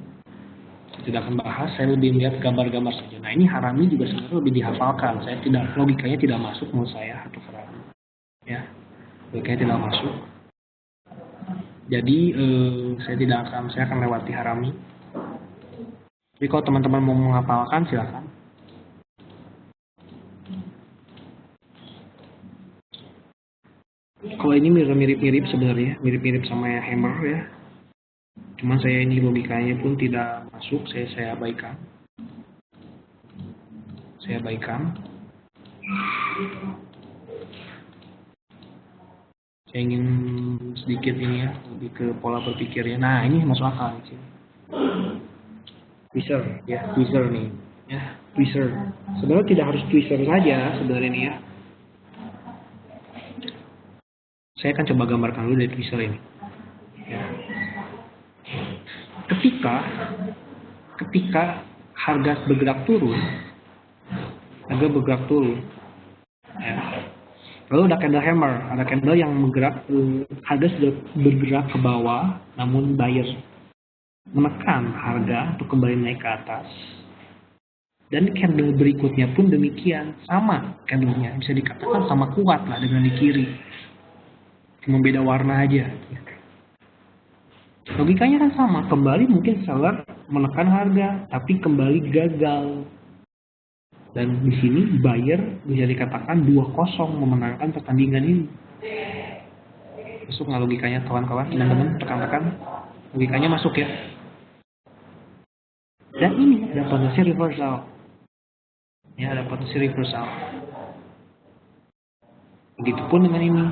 Saya tidak akan bahas. Saya lebih melihat gambar-gambar saja. Nah, ini harami juga sebenarnya lebih dihafalkan. Saya tidak, logikanya tidak masuk menurut saya atau harami. Ya, logikanya tidak masuk. Jadi saya akan lewati harami. Jadi kalau teman-teman mau menghafalkan silakan. Kalau ini mirip-mirip sebenarnya, mirip-mirip sama hammer ya. Cuman saya ini logikanya pun tidak masuk, saya abaikan. Saya ingin sedikit ini ya, lebih ke pola berpikirnya. Nah, ini masuk akal sih. Twister nih ya, twister. Sebenarnya tidak harus twister saja sebenarnya ini ya. Saya akan coba gambarkan dulu dari twister ini. Ya. Ketika harga bergerak turun, ya. Lalu ada candle hammer, ada candle yang bergerak, harga sudah bergerak ke bawah, namun buyer menekan harga untuk kembali naik ke atas. Dan candle berikutnya pun demikian, sama candlenya, bisa dikatakan sama kuat lah dengan di kiri, cuma beda warna aja. Logikanya kan sama, kembali mungkin seller menekan harga, tapi kembali gagal. Dan di sini buyer bisa dikatakan 2-0 memenangkan pertandingan ini. Masuk nggak logikanya kawan-kawan, teman-teman, rekan-rekan? Logikanya masuk ya. Dan ini ada potensi reversal. Ya, ada potensi reversal. Begitupun dengan ini.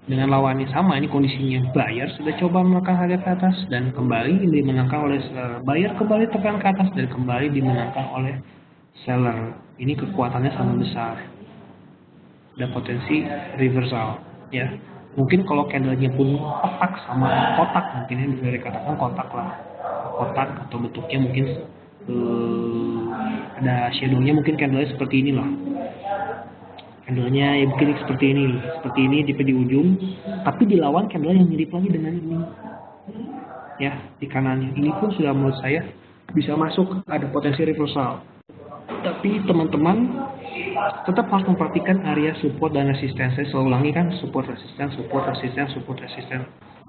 Dengan lawannya sama, ini kondisinya buyer sudah coba menekan harga ke atas dan kembali dimenangkan oleh seller. Buyer kembali tekan ke atas dan kembali dimenangkan oleh seller. Ini kekuatannya sangat besar. Ada potensi reversal, ya. Mungkin kalau candlenya pun kotak sama kotak, mungkin ini bisa dikatakan kotak lah. Kotak atau bentuknya mungkin ada shadownya, mungkin candlenya seperti inilah. Candlenya ya mungkin seperti ini di ujung, tapi dilawan candle yang mirip lagi dengan ini, ya di kanannya. Ini pun sudah menurut saya bisa masuk, ada potensi reversal. Tapi teman-teman tetap harus memperhatikan area support dan resisten. Saya selalu ulangi kan, support resisten.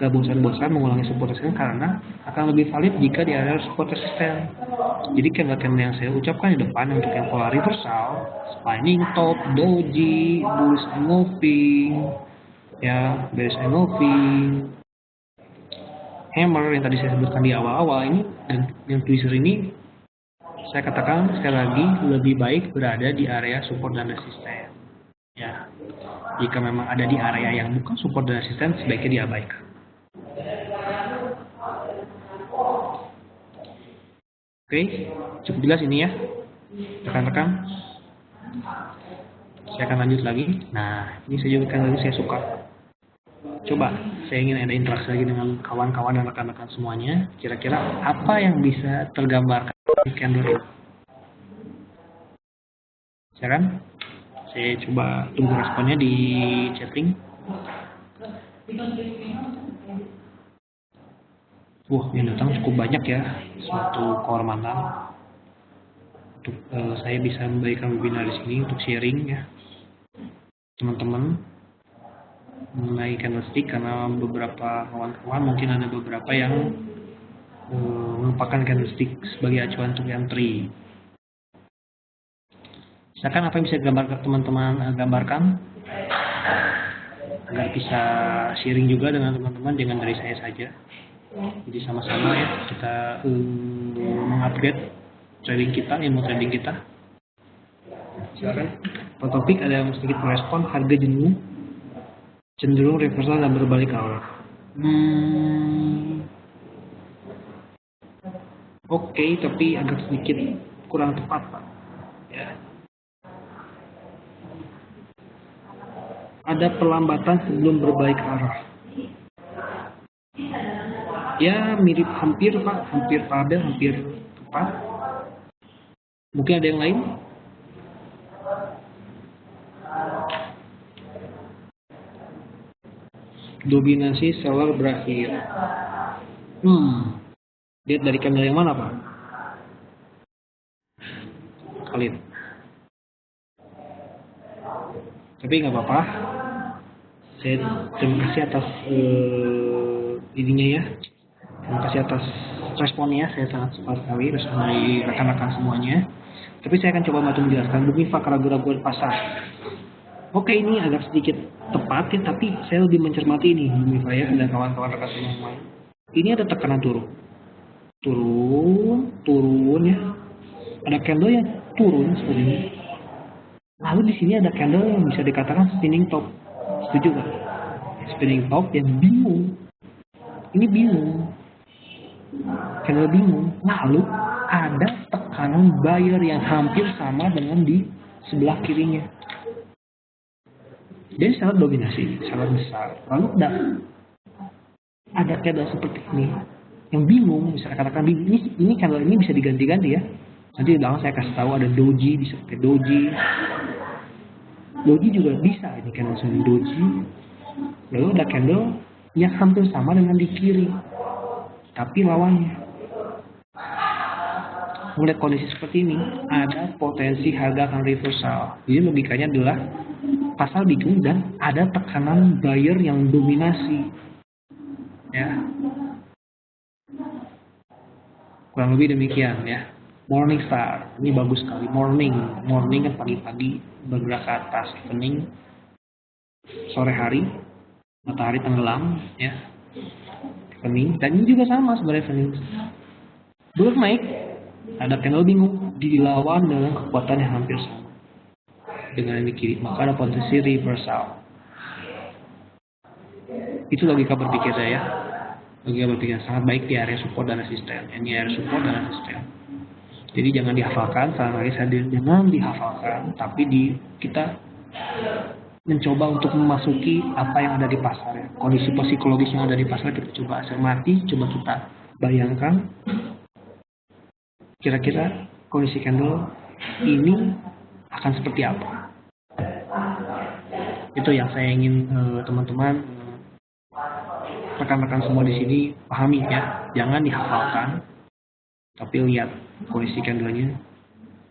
Gak bosan-bosan mengulangi support resisten karena akan lebih valid jika di area support resisten. Jadi candle yang saya ucapkan di depan untuk yang pola reversal, spinning top, doji, bullish engulfing, ya bearish engulfing, hammer yang tadi saya sebutkan di awal-awal ini, dan yang twister ini saya katakan sekali lagi lebih baik berada di area support dan resisten. Ya, jika memang ada di area yang bukan support dan resisten, sebaiknya diabaikan. Oke, cukup jelas ini ya, rekan-rekan. Saya akan lanjut lagi. Nah, ini saya juga lagi saya suka. Coba, saya ingin ada interaksi lagi dengan kawan-kawan dan rekan-rekan semuanya. Kira-kira apa yang bisa tergambarkan di candle ini? Silakan. Saya coba tunggu responnya di chatting. Wah, yang datang cukup banyak ya. Suatu kehormatan untuk saya bisa memberikan webinar di sini untuk sharing ya, teman-teman. mengenai candlestick, karena beberapa kawan-kawan mungkin ada beberapa yang melupakan candlestick sebagai acuan untuk entry. Silakan apa yang bisa teman-teman gambarkan agar bisa sharing juga dengan teman-teman, jangan dari saya saja. Jadi sama-sama ya kita mengupgrade trading kita, ilmu trading kita. Silakan. Topik ada yang sedikit merespon, harga jenuh cenderung reversal dan berbalik arah. Oke, tapi agak sedikit kurang tepat, Pak. Ya. Ada perlambatan sebelum berbalik arah. Ya, mirip hampir, Pak. Hampir paralel, hampir tepat. Mungkin ada yang lain? Dominasi seller berakhir. Lihat dari candle yang mana, Pak? Khalid. Tapi nggak apa-apa. Saya terima kasih atas ininya ya. Terima kasih atas responnya. Saya sangat suka sekali respon dari rekan-rekan semuanya. Tapi saya akan coba bantu menjelaskan demi fakta ragu-raguan pasar. Oke, ini agak sedikit tepat ya, tapi saya lebih mencermati ini, demi saya dan kawan-kawan rekan semua. Ini ada tekanan turun ya. Ada candle yang turun seperti ini. Lalu di sini ada candle yang bisa dikatakan spinning top. Setuju nggak? Spinning top yang bingung. Ini bingung. Candle bingung. Lalu ada tekanan buyer yang hampir sama dengan di sebelah kirinya. Jadi sangat dominasi, sangat besar. Lalu ada candle seperti ini yang bingung, bisa katakan ini candle ini bisa diganti-ganti ya. Nanti di belakang saya kasih tahu ada doji, bisa pakai doji. Doji juga bisa, ini candle seperti doji. Lalu ada candle yang hampir sama dengan di kiri, tapi lawannya. Melihat kondisi seperti ini, ada potensi harga akan reversal. Jadi logikanya adalah pasar bingung dan ada tekanan buyer yang dominasi. Ya. Kurang lebih demikian ya. Morningstar, ini bagus sekali. Morning kan pagi-pagi bergerak ke atas, evening sore hari, matahari tenggelam ya. Evening, dan ini juga sama sebenarnya evening. Belum naik, ada candle bingung dilawan dengan kekuatan yang hampir sama dengan yang di kiri, maka ada potensi reversal. Itu logika berpikir saya. Logika berpikir sangat baik di area support dan resisten. Ini area support dan resisten. Jadi jangan dihafalkan, saran lagi saya jangan dihafalkan, tapi kita mencoba untuk memasuki apa yang ada di pasar ya. Kondisi psikologis yang ada di pasar kita coba cermati, coba kita bayangkan kira-kira kondisi candle ini akan seperti apa. Itu yang saya ingin teman-teman rekan-rekan semua di sini pahami ya. Jangan dihafalkan, tapi lihat kondisi candle-nya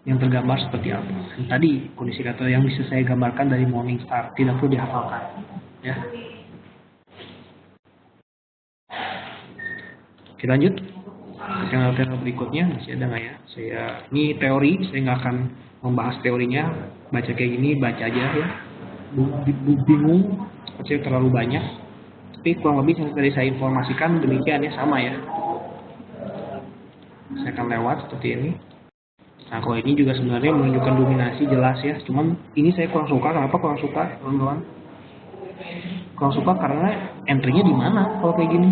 yang tergambar seperti apa. Tadi kondisi candle yang bisa saya gambarkan dari Morningstar, tidak perlu dihafalkan ya. Kita lanjut ke channel-channel berikutnya, masih ada nggak ya? Ini teori, saya nggak akan membahas teorinya. Baca kayak gini, baca aja ya. Bingung, saya terlalu banyak. Tapi kurang lebih yang tadi saya informasikan demikian ya, sama ya. Saya akan lewat seperti ini. Nah, kalau ini juga sebenarnya menunjukkan dominasi jelas ya. Cuman ini saya kurang suka. Kenapa kurang suka, teman-teman? Kurang suka karena entry-nya di mana kalau kayak gini?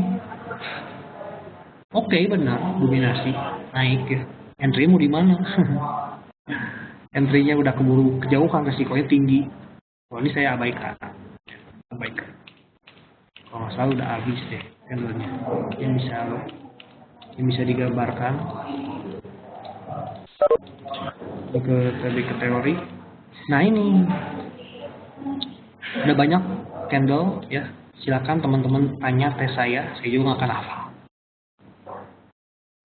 Oke, benar, dominasi naik ya. Entry mau di mana? Entry-nya udah keburu kejauhan, resikonya tinggi. Kalau ini saya abaikan. Kalau nggak salah udah habis deh candle-nya. Yang bisa digambarkan ke teori. Nah ini ada banyak candle ya. Silakan teman-teman tanya tes saya juga nggak akan hafal.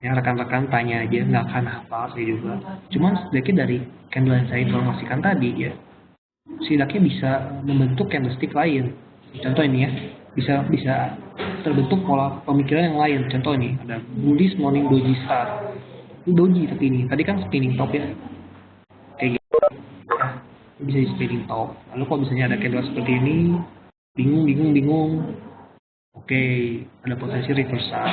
Ya rekan-rekan tanya aja, nggak akan hafal saya juga. Cuman sedikit dari candle yang saya informasikan tadi ya, setidaknya bisa membentuk candlestick lain. Contoh ini ya, bisa terbentuk pola pemikiran yang lain. Contoh ini ada bullish morning doji star. Ini doji tapi ini tadi kan spinning top ya, kayak gitu ya, bisa di spinning top. Lalu kok misalnya ada candle seperti ini, bingung. Oke, ada potensi reversal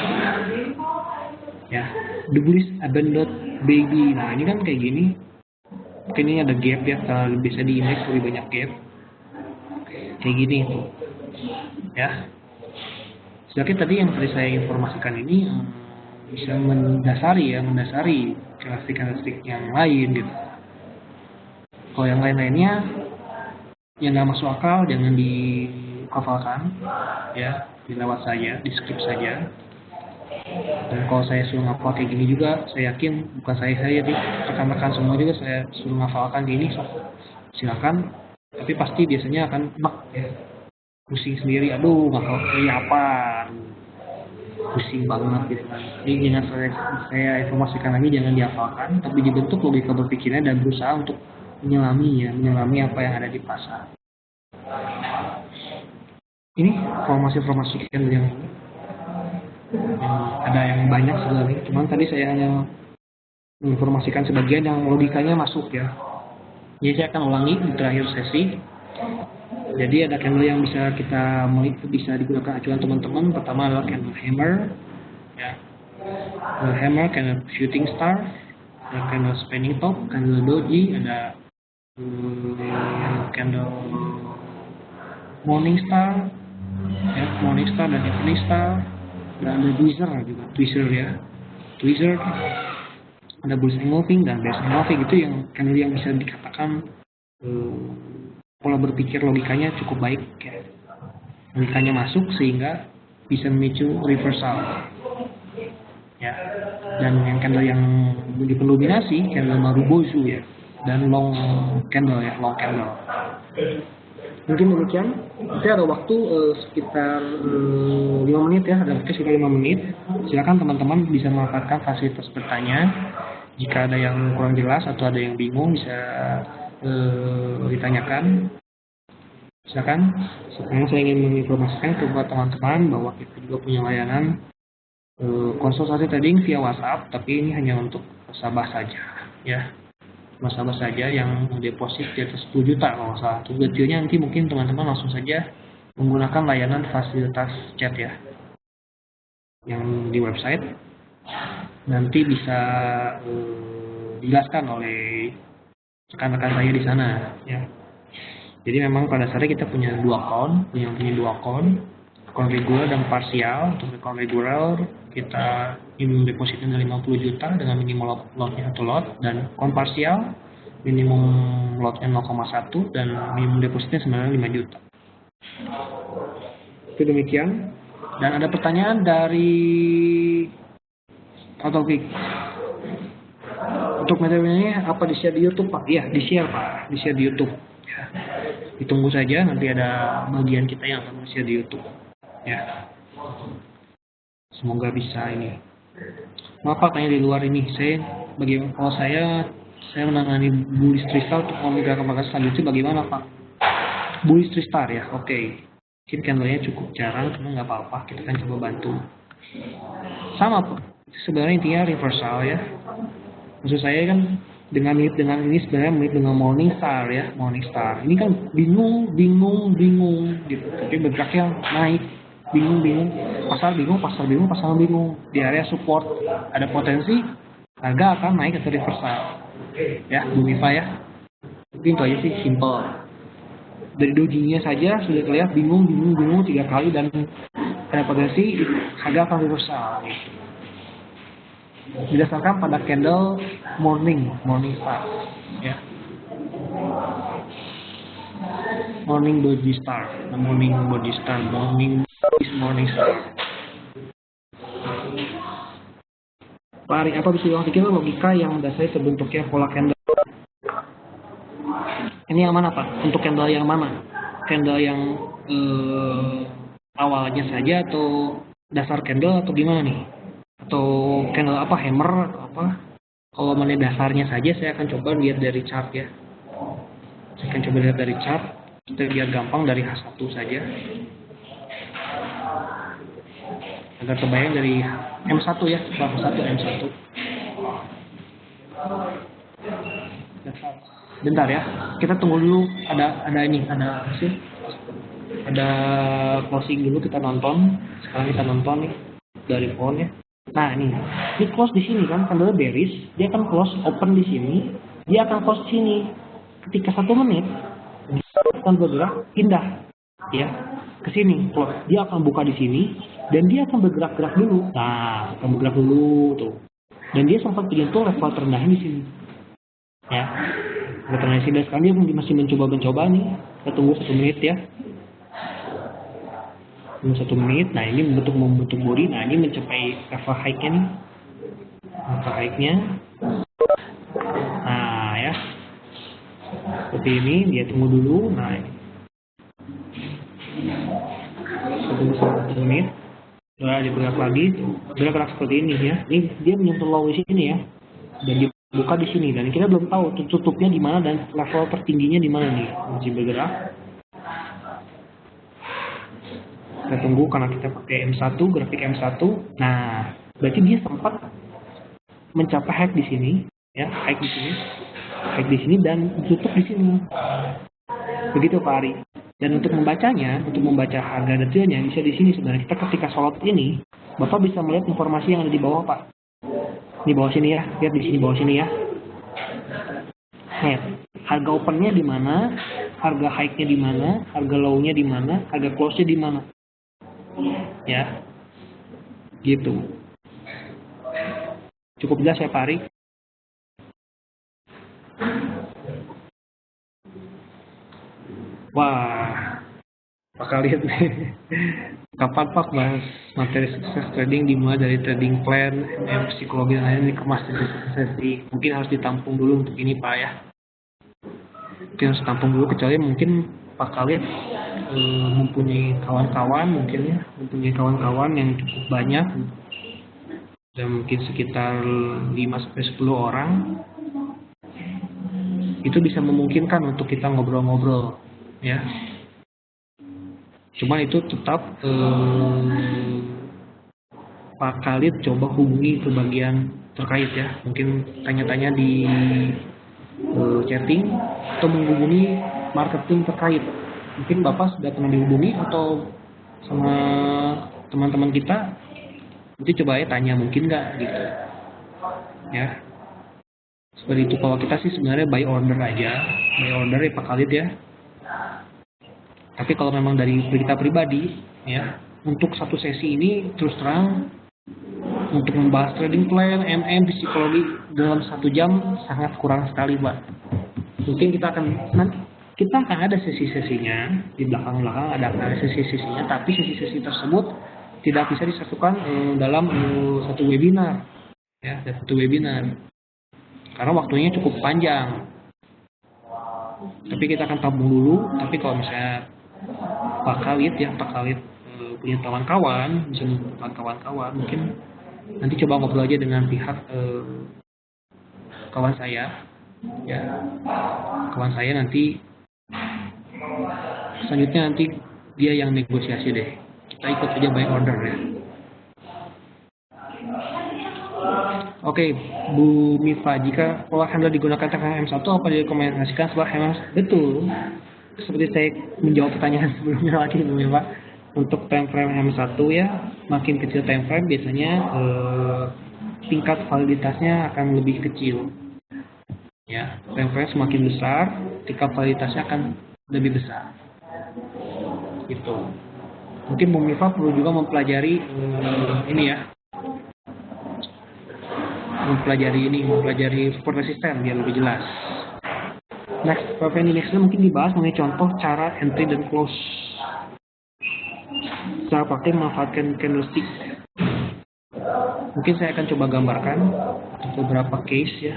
ya. The bullish abandoned baby. Nah ini kan kayak gini, mungkin ini ada gap ya, kalau bisa di indeks lebih banyak gap kayak gini tuh ya. Sedangkan tadi yang saya informasikan ini bisa mendasari karakteristik yang lain gitu. Kalau yang lain-lainnya yang nggak masuk akal jangan dihafalkan ya, dilewat saja, di skip saja. Dan kalau saya suruh ngapal kayak gini juga, saya yakin bukan saya nih, rekan-rekan semua juga saya suruh ngafalkan gini, so, silakan. Tapi pasti biasanya akan ya, pusing sendiri, aduh ngapal apa, pusing banget gitu kan. Jadi jangan saya informasikan lagi, jangan dihafalkan, tapi dibentuk logika berpikirnya dan berusaha untuk menyelami apa yang ada di pasar. Ini informasi yang ada yang banyak sebenarnya, cuman tadi saya hanya menginformasikan sebagian yang logikanya masuk ya. Jadi saya akan ulangi di terakhir sesi. Jadi ada candle yang bisa digunakan acuan teman-teman. Pertama adalah candle hammer ya. Candle hammer, candle shooting star, ada candle spinning top, candle doji, ada candle morning star dan evening star. Dan ada tweezer ya, ada bullish engulfing dan bearish engulfing. Itu yang candle yang bisa dikatakan pola berpikir logikanya cukup baik ya, logikanya masuk sehingga bisa memicu reversal ya. Dan yang candle yang dipendominasi candle Marubozu ya, dan long candle. Mungkin demikian. Kita ada waktu sekitar 5 menit ya, ada waktu sekitar 5 menit. Silakan teman-teman bisa memanfaatkan fasilitas bertanya. Jika ada yang kurang jelas atau ada yang bingung bisa ditanyakan. Silakan. Sekarang saya ingin menginformasikan kepada teman-teman bahwa kita juga punya layanan konsultasi trading via WhatsApp, tapi ini hanya untuk nasabah saja ya. Nasabah saja yang deposit di atas 10 juta kalau nggak salah. Detailnya nanti mungkin teman-teman langsung saja menggunakan layanan fasilitas chat ya, yang di website nanti bisa dijelaskan oleh rekan-rekan saya di sana ya. Jadi memang pada dasarnya kita punya dua account reguler dan parsial. Untuk account reguler kita minimum depositnya 50 juta dengan minimum lotnya 1 lot, dan account parsial minimum lotnya 0,1 dan minimum depositnya sebenarnya 5 juta. Itu demikian. Dan ada pertanyaan dari Pak Taufik. Untuk materialnya apa di-share di YouTube Pak? Iya, di-share Pak, di-share di YouTube ya. Ditunggu saja, nanti ada bagian kita yang akan di-share di YouTube ya. Semoga bisa ini. Maaf Pak, tanya di luar ini. Kalau saya menangani bullish Tristar untuk memegangkan market selanjutnya bagaimana Pak? Bullish Tristar ya, oke. Mungkin candlenya cukup jarang, cuma nggak apa-apa. Kita kan coba bantu. Sama Pak. Sebenarnya intinya reversal ya. Maksud saya kan dengan ini sebenarnya mirip dengan Morningstar ya, Morningstar. Ini kan bingung gitu. Tapi bergeraknya naik. Bingung, pasar bingung. Di area support ada potensi harga akan naik atau reversal ya, Bumifa ya. Mungkin itu aja sih, simple. Dari dojinya saja sudah terlihat bingung 3 kali dan ada potensi harga akan reversal gitu. Didasarkan pada candle morning star ya, morning body star. Pak Ari, apa bisa diulang sedikit logika yang dasarnya terbentuknya pola candle? Ini yang mana Pak? Untuk candle yang mana? Candle yang awalnya saja atau dasar candle atau gimana nih? Atau candle apa, hammer atau apa? Kalau mana dasarnya saja saya akan coba lihat dari chart ya. Saya akan coba lihat dari chart. Kita biar gampang dari H1 saja. Agar terbayang dari M1 ya, H1 M1. Bentar ya, kita tunggu dulu. Ada ini, ada apa sih? Ada closing dulu, kita nonton. Sekarang kita nonton nih dari phone ya. Nah ini close di sini kan, candle bearish, dia akan close open di sini, dia akan close di sini. Ketika 1 menit, dia akan bergerak pindah ya ke sini, close. Dia akan buka di sini dan dia akan bergerak-gerak dulu. Nah, akan bergerak dulu tuh. Dan dia sempat menyentuh level terendahnya di sini. Ya, level terendahnya sini. Sekarang dia masih mencoba nih. Kita tunggu 1 menit ya. Tunggu 1 menit. Nah, ini membentuk body. Nah, ini mencapai level high-nya nih. Level high-nya. Nah, ya. Seperti ini, dia tunggu dulu. Nah, ini. Tunggu 1 menit. Udah digerak lagi, bergerak seperti ini ya. Ini dia menyentuh low di sini ya, dan dibuka di sini. Dan kita belum tahu tutupnya di mana dan level tertingginya di mana nih. Masih bergerak. Kita tunggu karena kita pakai M1, grafik M1. Nah, berarti dia sempat mencapai high di sini, ya, high di sini dan tutup di sini. Begitu Pak Ari. Dan untuk membacanya, untuk membaca harga detailnya bisa di sini sebenarnya. Kita ketika sholat ini, Bapak bisa melihat informasi yang ada di bawah Pak. Di bawah sini ya, lihat di sini bawah sini ya. Lihat, harga opennya di mana, harga high-nya di mana, harga low-nya di mana, harga close-nya di mana. Ya, gitu. Cukup jelas ya Pak Ari? Wah, Pak lihat nih. Kapan Pak bahas materi sukses trading dimulai dari trading plan, psikologi dan lain-lain dikemas di sesi. Mungkin harus ditampung dulu untuk ini Pak ya. Mungkin harus ditampung dulu, kecuali mungkin Pak Khalid mempunyai kawan-kawan yang cukup banyak dan mungkin sekitar 5-10 orang. Itu bisa memungkinkan untuk kita ngobrol-ngobrol ya. Cuma itu tetap Pak Khalid coba hubungi ke bagian terkait ya. Mungkin tanya-tanya di chatting atau menghubungi marketing terkait. Mungkin Bapak sudah pernah dihubungi atau sama teman-teman kita. Nanti coba ya tanya mungkin nggak gitu. Ya. Seperti itu. Kalau kita sih sebenarnya buy order aja. Buy order ya Pak Khalid ya. Tapi kalau memang dari kita pribadi, ya, untuk satu sesi ini terus terang untuk membahas trading plan, psikologi dalam 1 jam sangat kurang sekali, Pak. Mungkin kita akan ada sesi-sesinya di belakang ada sesi-sesinya, tapi sesi-sesi tersebut tidak bisa disatukan dalam satu webinar, ya, satu webinar, karena waktunya cukup panjang. Tapi kita akan tabung dulu. Tapi kalau misalnya Pak Khalid punya kawan-kawan, bisa membutuhkan kawan-kawan, mungkin nanti coba ngobrol aja dengan pihak kawan saya, ya, kawan saya nanti selanjutnya nanti dia yang negosiasi deh. Kita ikut aja buy order ya. Oke, Bu Mifa, jika pola handle digunakan tengah M1 apa direkomendasikan setelah M1? Betul. Seperti saya menjawab pertanyaan sebelumnya lagi Bu Mifa, untuk time frame M1 ya, makin kecil time frame biasanya tingkat validitasnya akan lebih kecil. Ya, time frame semakin besar, tingkat validitasnya akan lebih besar. Gitu. Mungkin Bu Mifa perlu juga mempelajari ini ya. Mempelajari support resisten biar lebih jelas. Next, Prof. Nextnya mungkin dibahas mengenai contoh cara entry dan close. Cara pakai memanfaatkan candlestick. Mungkin saya akan coba gambarkan untuk beberapa case ya,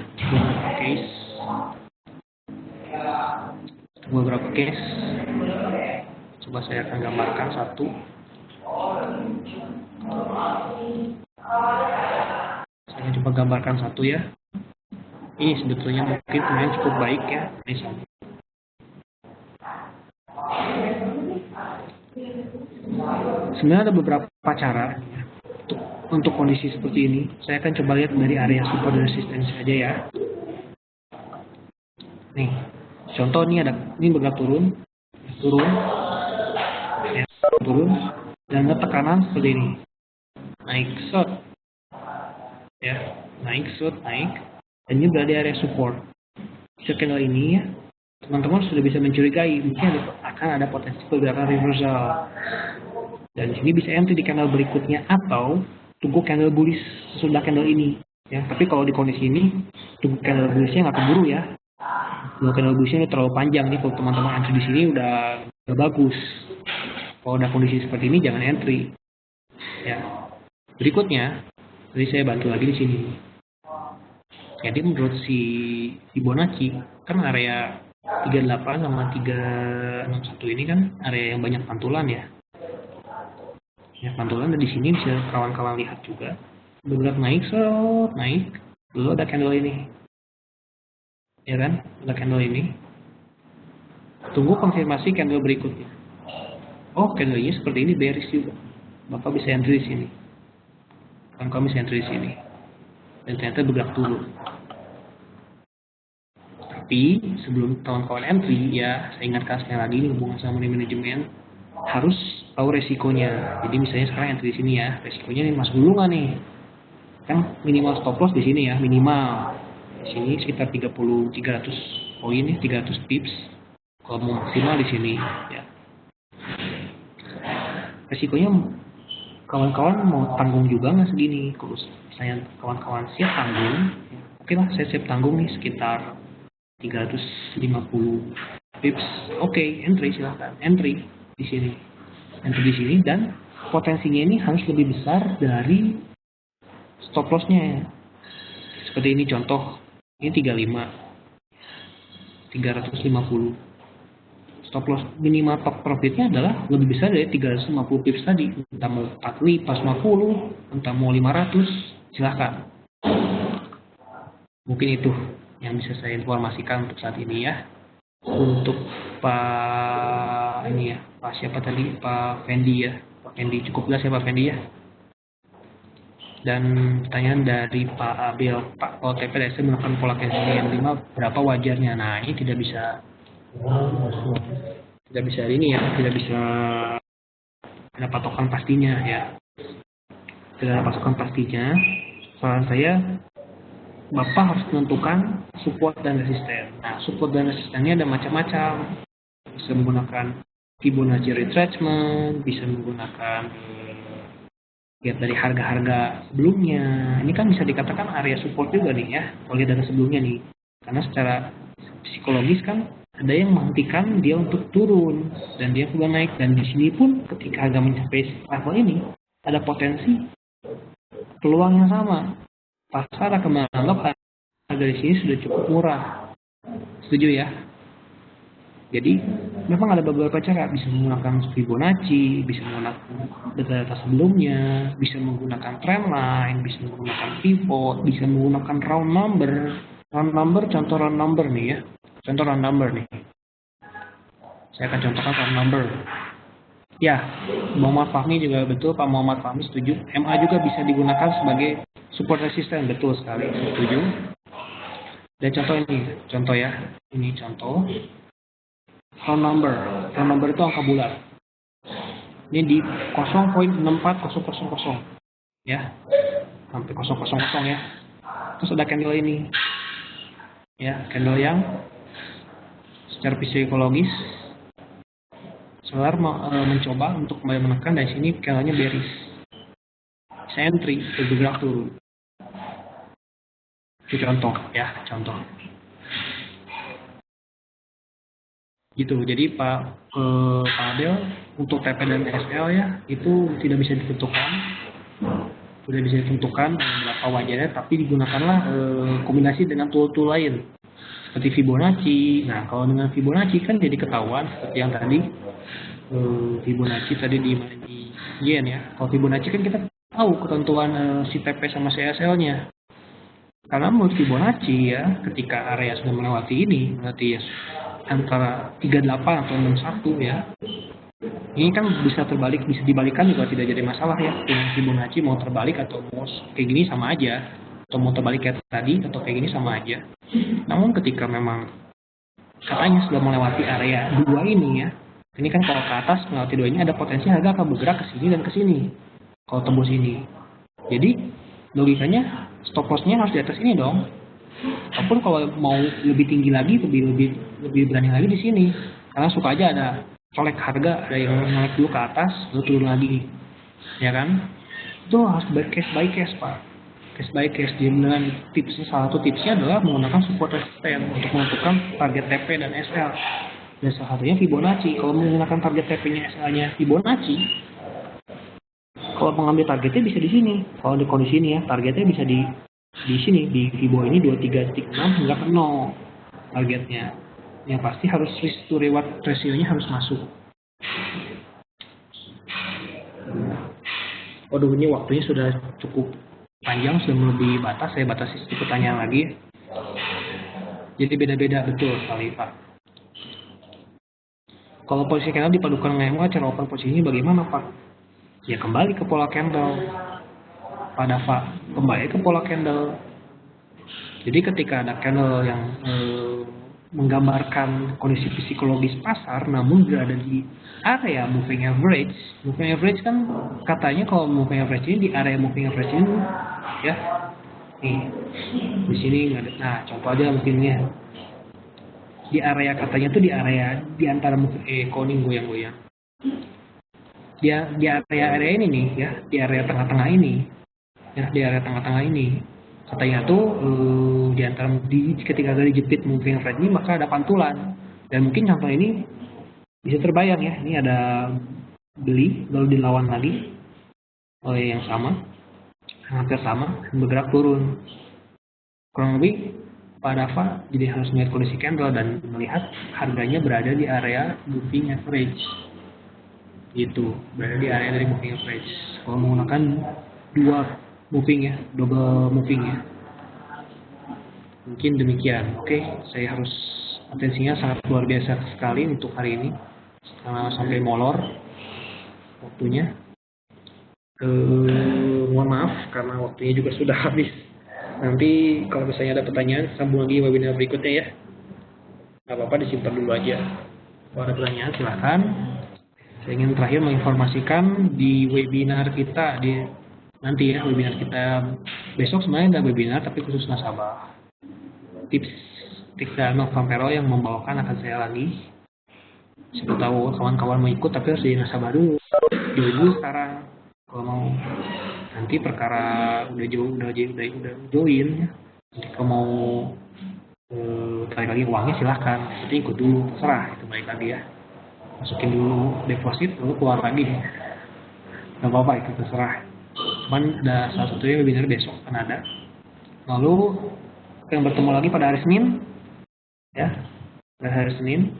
beberapa case. Coba saya akan gambarkan satu. Saya coba gambarkan satu ya. Ini sebetulnya mungkin cukup baik ya. Sebenarnya ada beberapa cara untuk kondisi seperti ini. Saya akan coba lihat dari area support dan resistensi aja ya. Nih, contoh ini bergerak turun, ya, turun, dan ada tekanan seperti ini. Naik, short, ya, naik, dan ini berada di area support. Candle ini ya, teman-teman sudah bisa mencurigai mungkin akan ada potensi pergerakan reversal. Dan di sini bisa entry di candle berikutnya atau tunggu candle bullish sesudah candle ini. Ya, tapi kalau di kondisi ini tunggu candle bullishnya nggak keburu ya. Kalau candle bullishnya terlalu panjang nih, kalau teman-teman entry di sini udah bagus. Kalau udah kondisi seperti ini jangan entry. Ya. Berikutnya, tadi saya bantu lagi di sini. Jadi menurut si Fibonacci kan area 38 sama 361 ini kan area yang banyak pantulan ya. Ya, pantulan dan di sini bisa kawan-kawan lihat juga. Bergerak naik, naik. Lalu ada candle ini. Ya kan? Ada candle ini. Tunggu konfirmasi candle berikutnya. Oh, candle-nya seperti ini bearish juga. Bapak bisa entry di sini. Kawan-kawan bisa entry di sini. Dan ternyata bergerak turun. Tapi sebelum kawan-kawan entry, ya saya ingatkan sekali lagi hubungan sama money management harus tahu resikonya. Jadi misalnya sekarang entry di sini ya, resikonya ini masuk dulu nggak nih? Kan minimal stop loss di sini ya, minimal di sini sekitar 300 poin ya, 300 pips. Kalau mau maksimal di sini ya. Resikonya kawan-kawan mau tanggung juga nggak segini? Kalau misalnya kawan-kawan siap tanggung, ya, oke lah saya siap tanggung nih sekitar 350 pips. Oke, entry silahkan. Entry di sini. Entry di sini dan potensinya ini harus lebih besar dari stop loss-nya. Seperti ini contoh. Ini 35. 350. Stop loss minimal top profitnya adalah lebih besar dari 350 pips tadi. Entah mau 40, pas 50, entah mau 500, silahkan. Mungkin itu yang bisa saya informasikan untuk saat ini ya. Untuk Pak ini ya, Pak siapa tadi? Pak Fendi ya. Pak Fendi cukup jelas ya Pak Fendi ya. Dan pertanyaan dari Pak Abel, Pak kalau TPDS melakukan pola candlestick 5 berapa wajarnya? Nah ini tidak bisa ini ya, tidak bisa ada patokan pastinya ya. Tidak ada patokan pastinya. Saran saya Bapak harus menentukan support dan resisten. Nah, support dan resistennya ada macam-macam. Bisa menggunakan Fibonacci retracement, bisa menggunakan lihat dari harga-harga sebelumnya. Ini kan bisa dikatakan area support juga nih ya, kalau lihat dari sebelumnya nih. Karena secara psikologis kan ada yang menghentikan dia untuk turun dan dia sudah naik. Dan di sini pun ketika harga mencapai level ini ada potensi peluang yang sama. Pasar akan menganggap harga di sini sudah cukup murah. Setuju ya? Jadi memang ada beberapa cara, bisa menggunakan Fibonacci, bisa menggunakan data sebelumnya, bisa menggunakan trendline, bisa menggunakan pivot, bisa menggunakan round number. Round number, contoh round number nih ya. Contoh round number nih. Saya akan contohkan round number. Ya, Muhammad Fahmi juga betul, Pak Muhammad Fahmi setuju. MA juga bisa digunakan sebagai support resisten, betul sekali, setuju. Dan contoh ini, contoh ya, ini contoh round number. Round number itu angka bulat. Ini di 0.64000 ya, sampai 000 ya. Terus ada candle ini, ya, candle yang secara psikologis seller mencoba untuk kembali menekan dari sini candlenya bearish. Saya entry bergerak turun. Itu contoh ya, contoh. Gitu. Jadi Pak Adel untuk TP dan SL ya itu tidak bisa ditentukan. Sudah bisa ditentukan berapa wajarnya, tapi digunakanlah kombinasi dengan tool-tool lain seperti Fibonacci. Nah, kalau dengan Fibonacci kan jadi ketahuan seperti yang tadi Fibonacci tadi di yen ya. Kalau Fibonacci kan kita tahu ketentuan si TP sama CSL-nya. Karena menurut Fibonacci ya, ketika area sudah melewati ini, berarti ya antara 38 atau 61 ya, Ini kan bisa terbalik, bisa dibalikan juga tidak jadi masalah ya. Dengan Fibonacci mau terbalik atau mau kayak gini sama aja. Atau mau terbalik kayak tadi atau kayak gini sama aja. Namun ketika memang katanya sudah melewati area 2 ini ya. Ini kan kalau ke atas melewati 2 ini ada potensi harga akan bergerak ke sini dan ke sini. Kalau tembus ini. Jadi logikanya stop loss-nya harus di atas ini dong. Ataupun kalau mau lebih tinggi lagi, lebih berani lagi di sini. Karena suka aja ada colek harga, ada yang naik dulu ke atas, lalu turun lagi, ya kan? Itu harus by case Pak. Case by case. Dengan tipsnya, salah satu tipsnya adalah menggunakan support resistance untuk menentukan target TP dan SL. Dan salah satunya Fibonacci. Kalau menggunakan target TP-nya SL-nya Fibonacci, kalau mengambil targetnya bisa di sini. Kalau di kondisi ini ya, targetnya bisa di sini, di Fibo ini 23.6 hingga ke 0 targetnya. Yang pasti harus risk to reward ratio-nya harus masuk. Waduh, ini waktunya sudah cukup panjang, sudah melebihi batas. Saya batasi sedikit pertanyaan lagi. Jadi beda-beda betul sekali Pak. Kalau posisi candle dipadukan dengan MA, cara open posisinya bagaimana Pak? Ya kembali ke pola candle. Pada Pak, kembali ke pola candle. Jadi ketika ada candle yang menggambarkan kondisi psikologis pasar, namun berada di area moving average. Moving average kan katanya kalau moving average ini di area moving average ini, ya, nih di sini nggak ada. Nah, contoh aja mungkin ya, di area katanya tuh di area di antara koning goyang-goyang. Di area ini nih, ya, di area tengah-tengah ini, ya, di area tengah-tengah ini. Katanya tuh di antara ketika dari jepit moving average ini maka ada pantulan, dan mungkin contoh ini bisa terbayang ya, ini ada beli lalu dilawan lagi oleh yang sama, hampir sama, bergerak turun kurang lebih. Pak Dava jadi harus melihat kondisi candle dan melihat harganya berada di area moving average gitu, berada di area dari moving average. Kalau menggunakan dua moving ya, double moving ya. Mungkin demikian. Oke, saya harus atensinya sangat luar biasa sekali untuk hari ini karena sampai molor waktunya. Mohon maaf karena waktunya juga sudah habis. Nanti kalau misalnya ada pertanyaan sambung lagi webinar berikutnya ya. Gak apa-apa, disimpan dulu aja. Kalau ada pertanyaan silakan. Saya ingin terakhir menginformasikan di webinar kita nanti ya, webinar kita besok sebenarnya ada webinar tapi khusus nasabah. Tips dalam Vampero yang membawakan akan saya lagi. Siapa tahu kawan-kawan mau ikut tapi harus jadi nasabah dulu. Dulu sekarang kalau mau, nanti perkara udah join ya. Kalau mau tarik lagi uangnya silahkan. Nanti ikut dulu, terserah, itu baik lagi ya. Masukin dulu deposit lalu keluar lagi. Gak apa-apa, itu terserah. Cuman ada salah satunya webinar besok kan ada. Lalu akan bertemu lagi pada hari Senin ya, pada hari Senin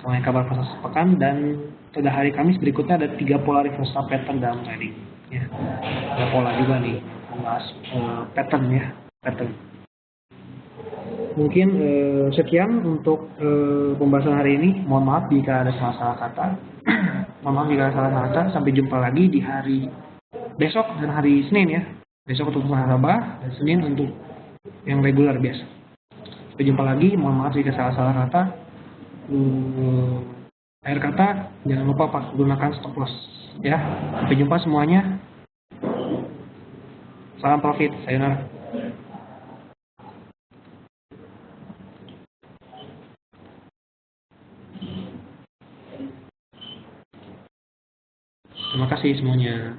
mengenai kabar pasar sepekan, dan pada hari Kamis berikutnya ada 3 pola reversal pattern dalam trading ya. Ada pola juga nih membahas pattern ya, pattern. Mungkin sekian untuk pembahasan hari ini. Mohon maaf jika ada salah-salah kata. Mohon maaf jika ada salah-salah kata. Sampai jumpa lagi di hari besok dan hari Senin ya. Besok untuk nasabah dan Senin untuk yang reguler biasa. Sampai jumpa lagi. Mohon maaf jika salah-salah kata. Akhir kata, jangan lupa Pak, gunakan stop loss ya. Sampai jumpa semuanya. Salam profit. Sayonara. Terima kasih semuanya.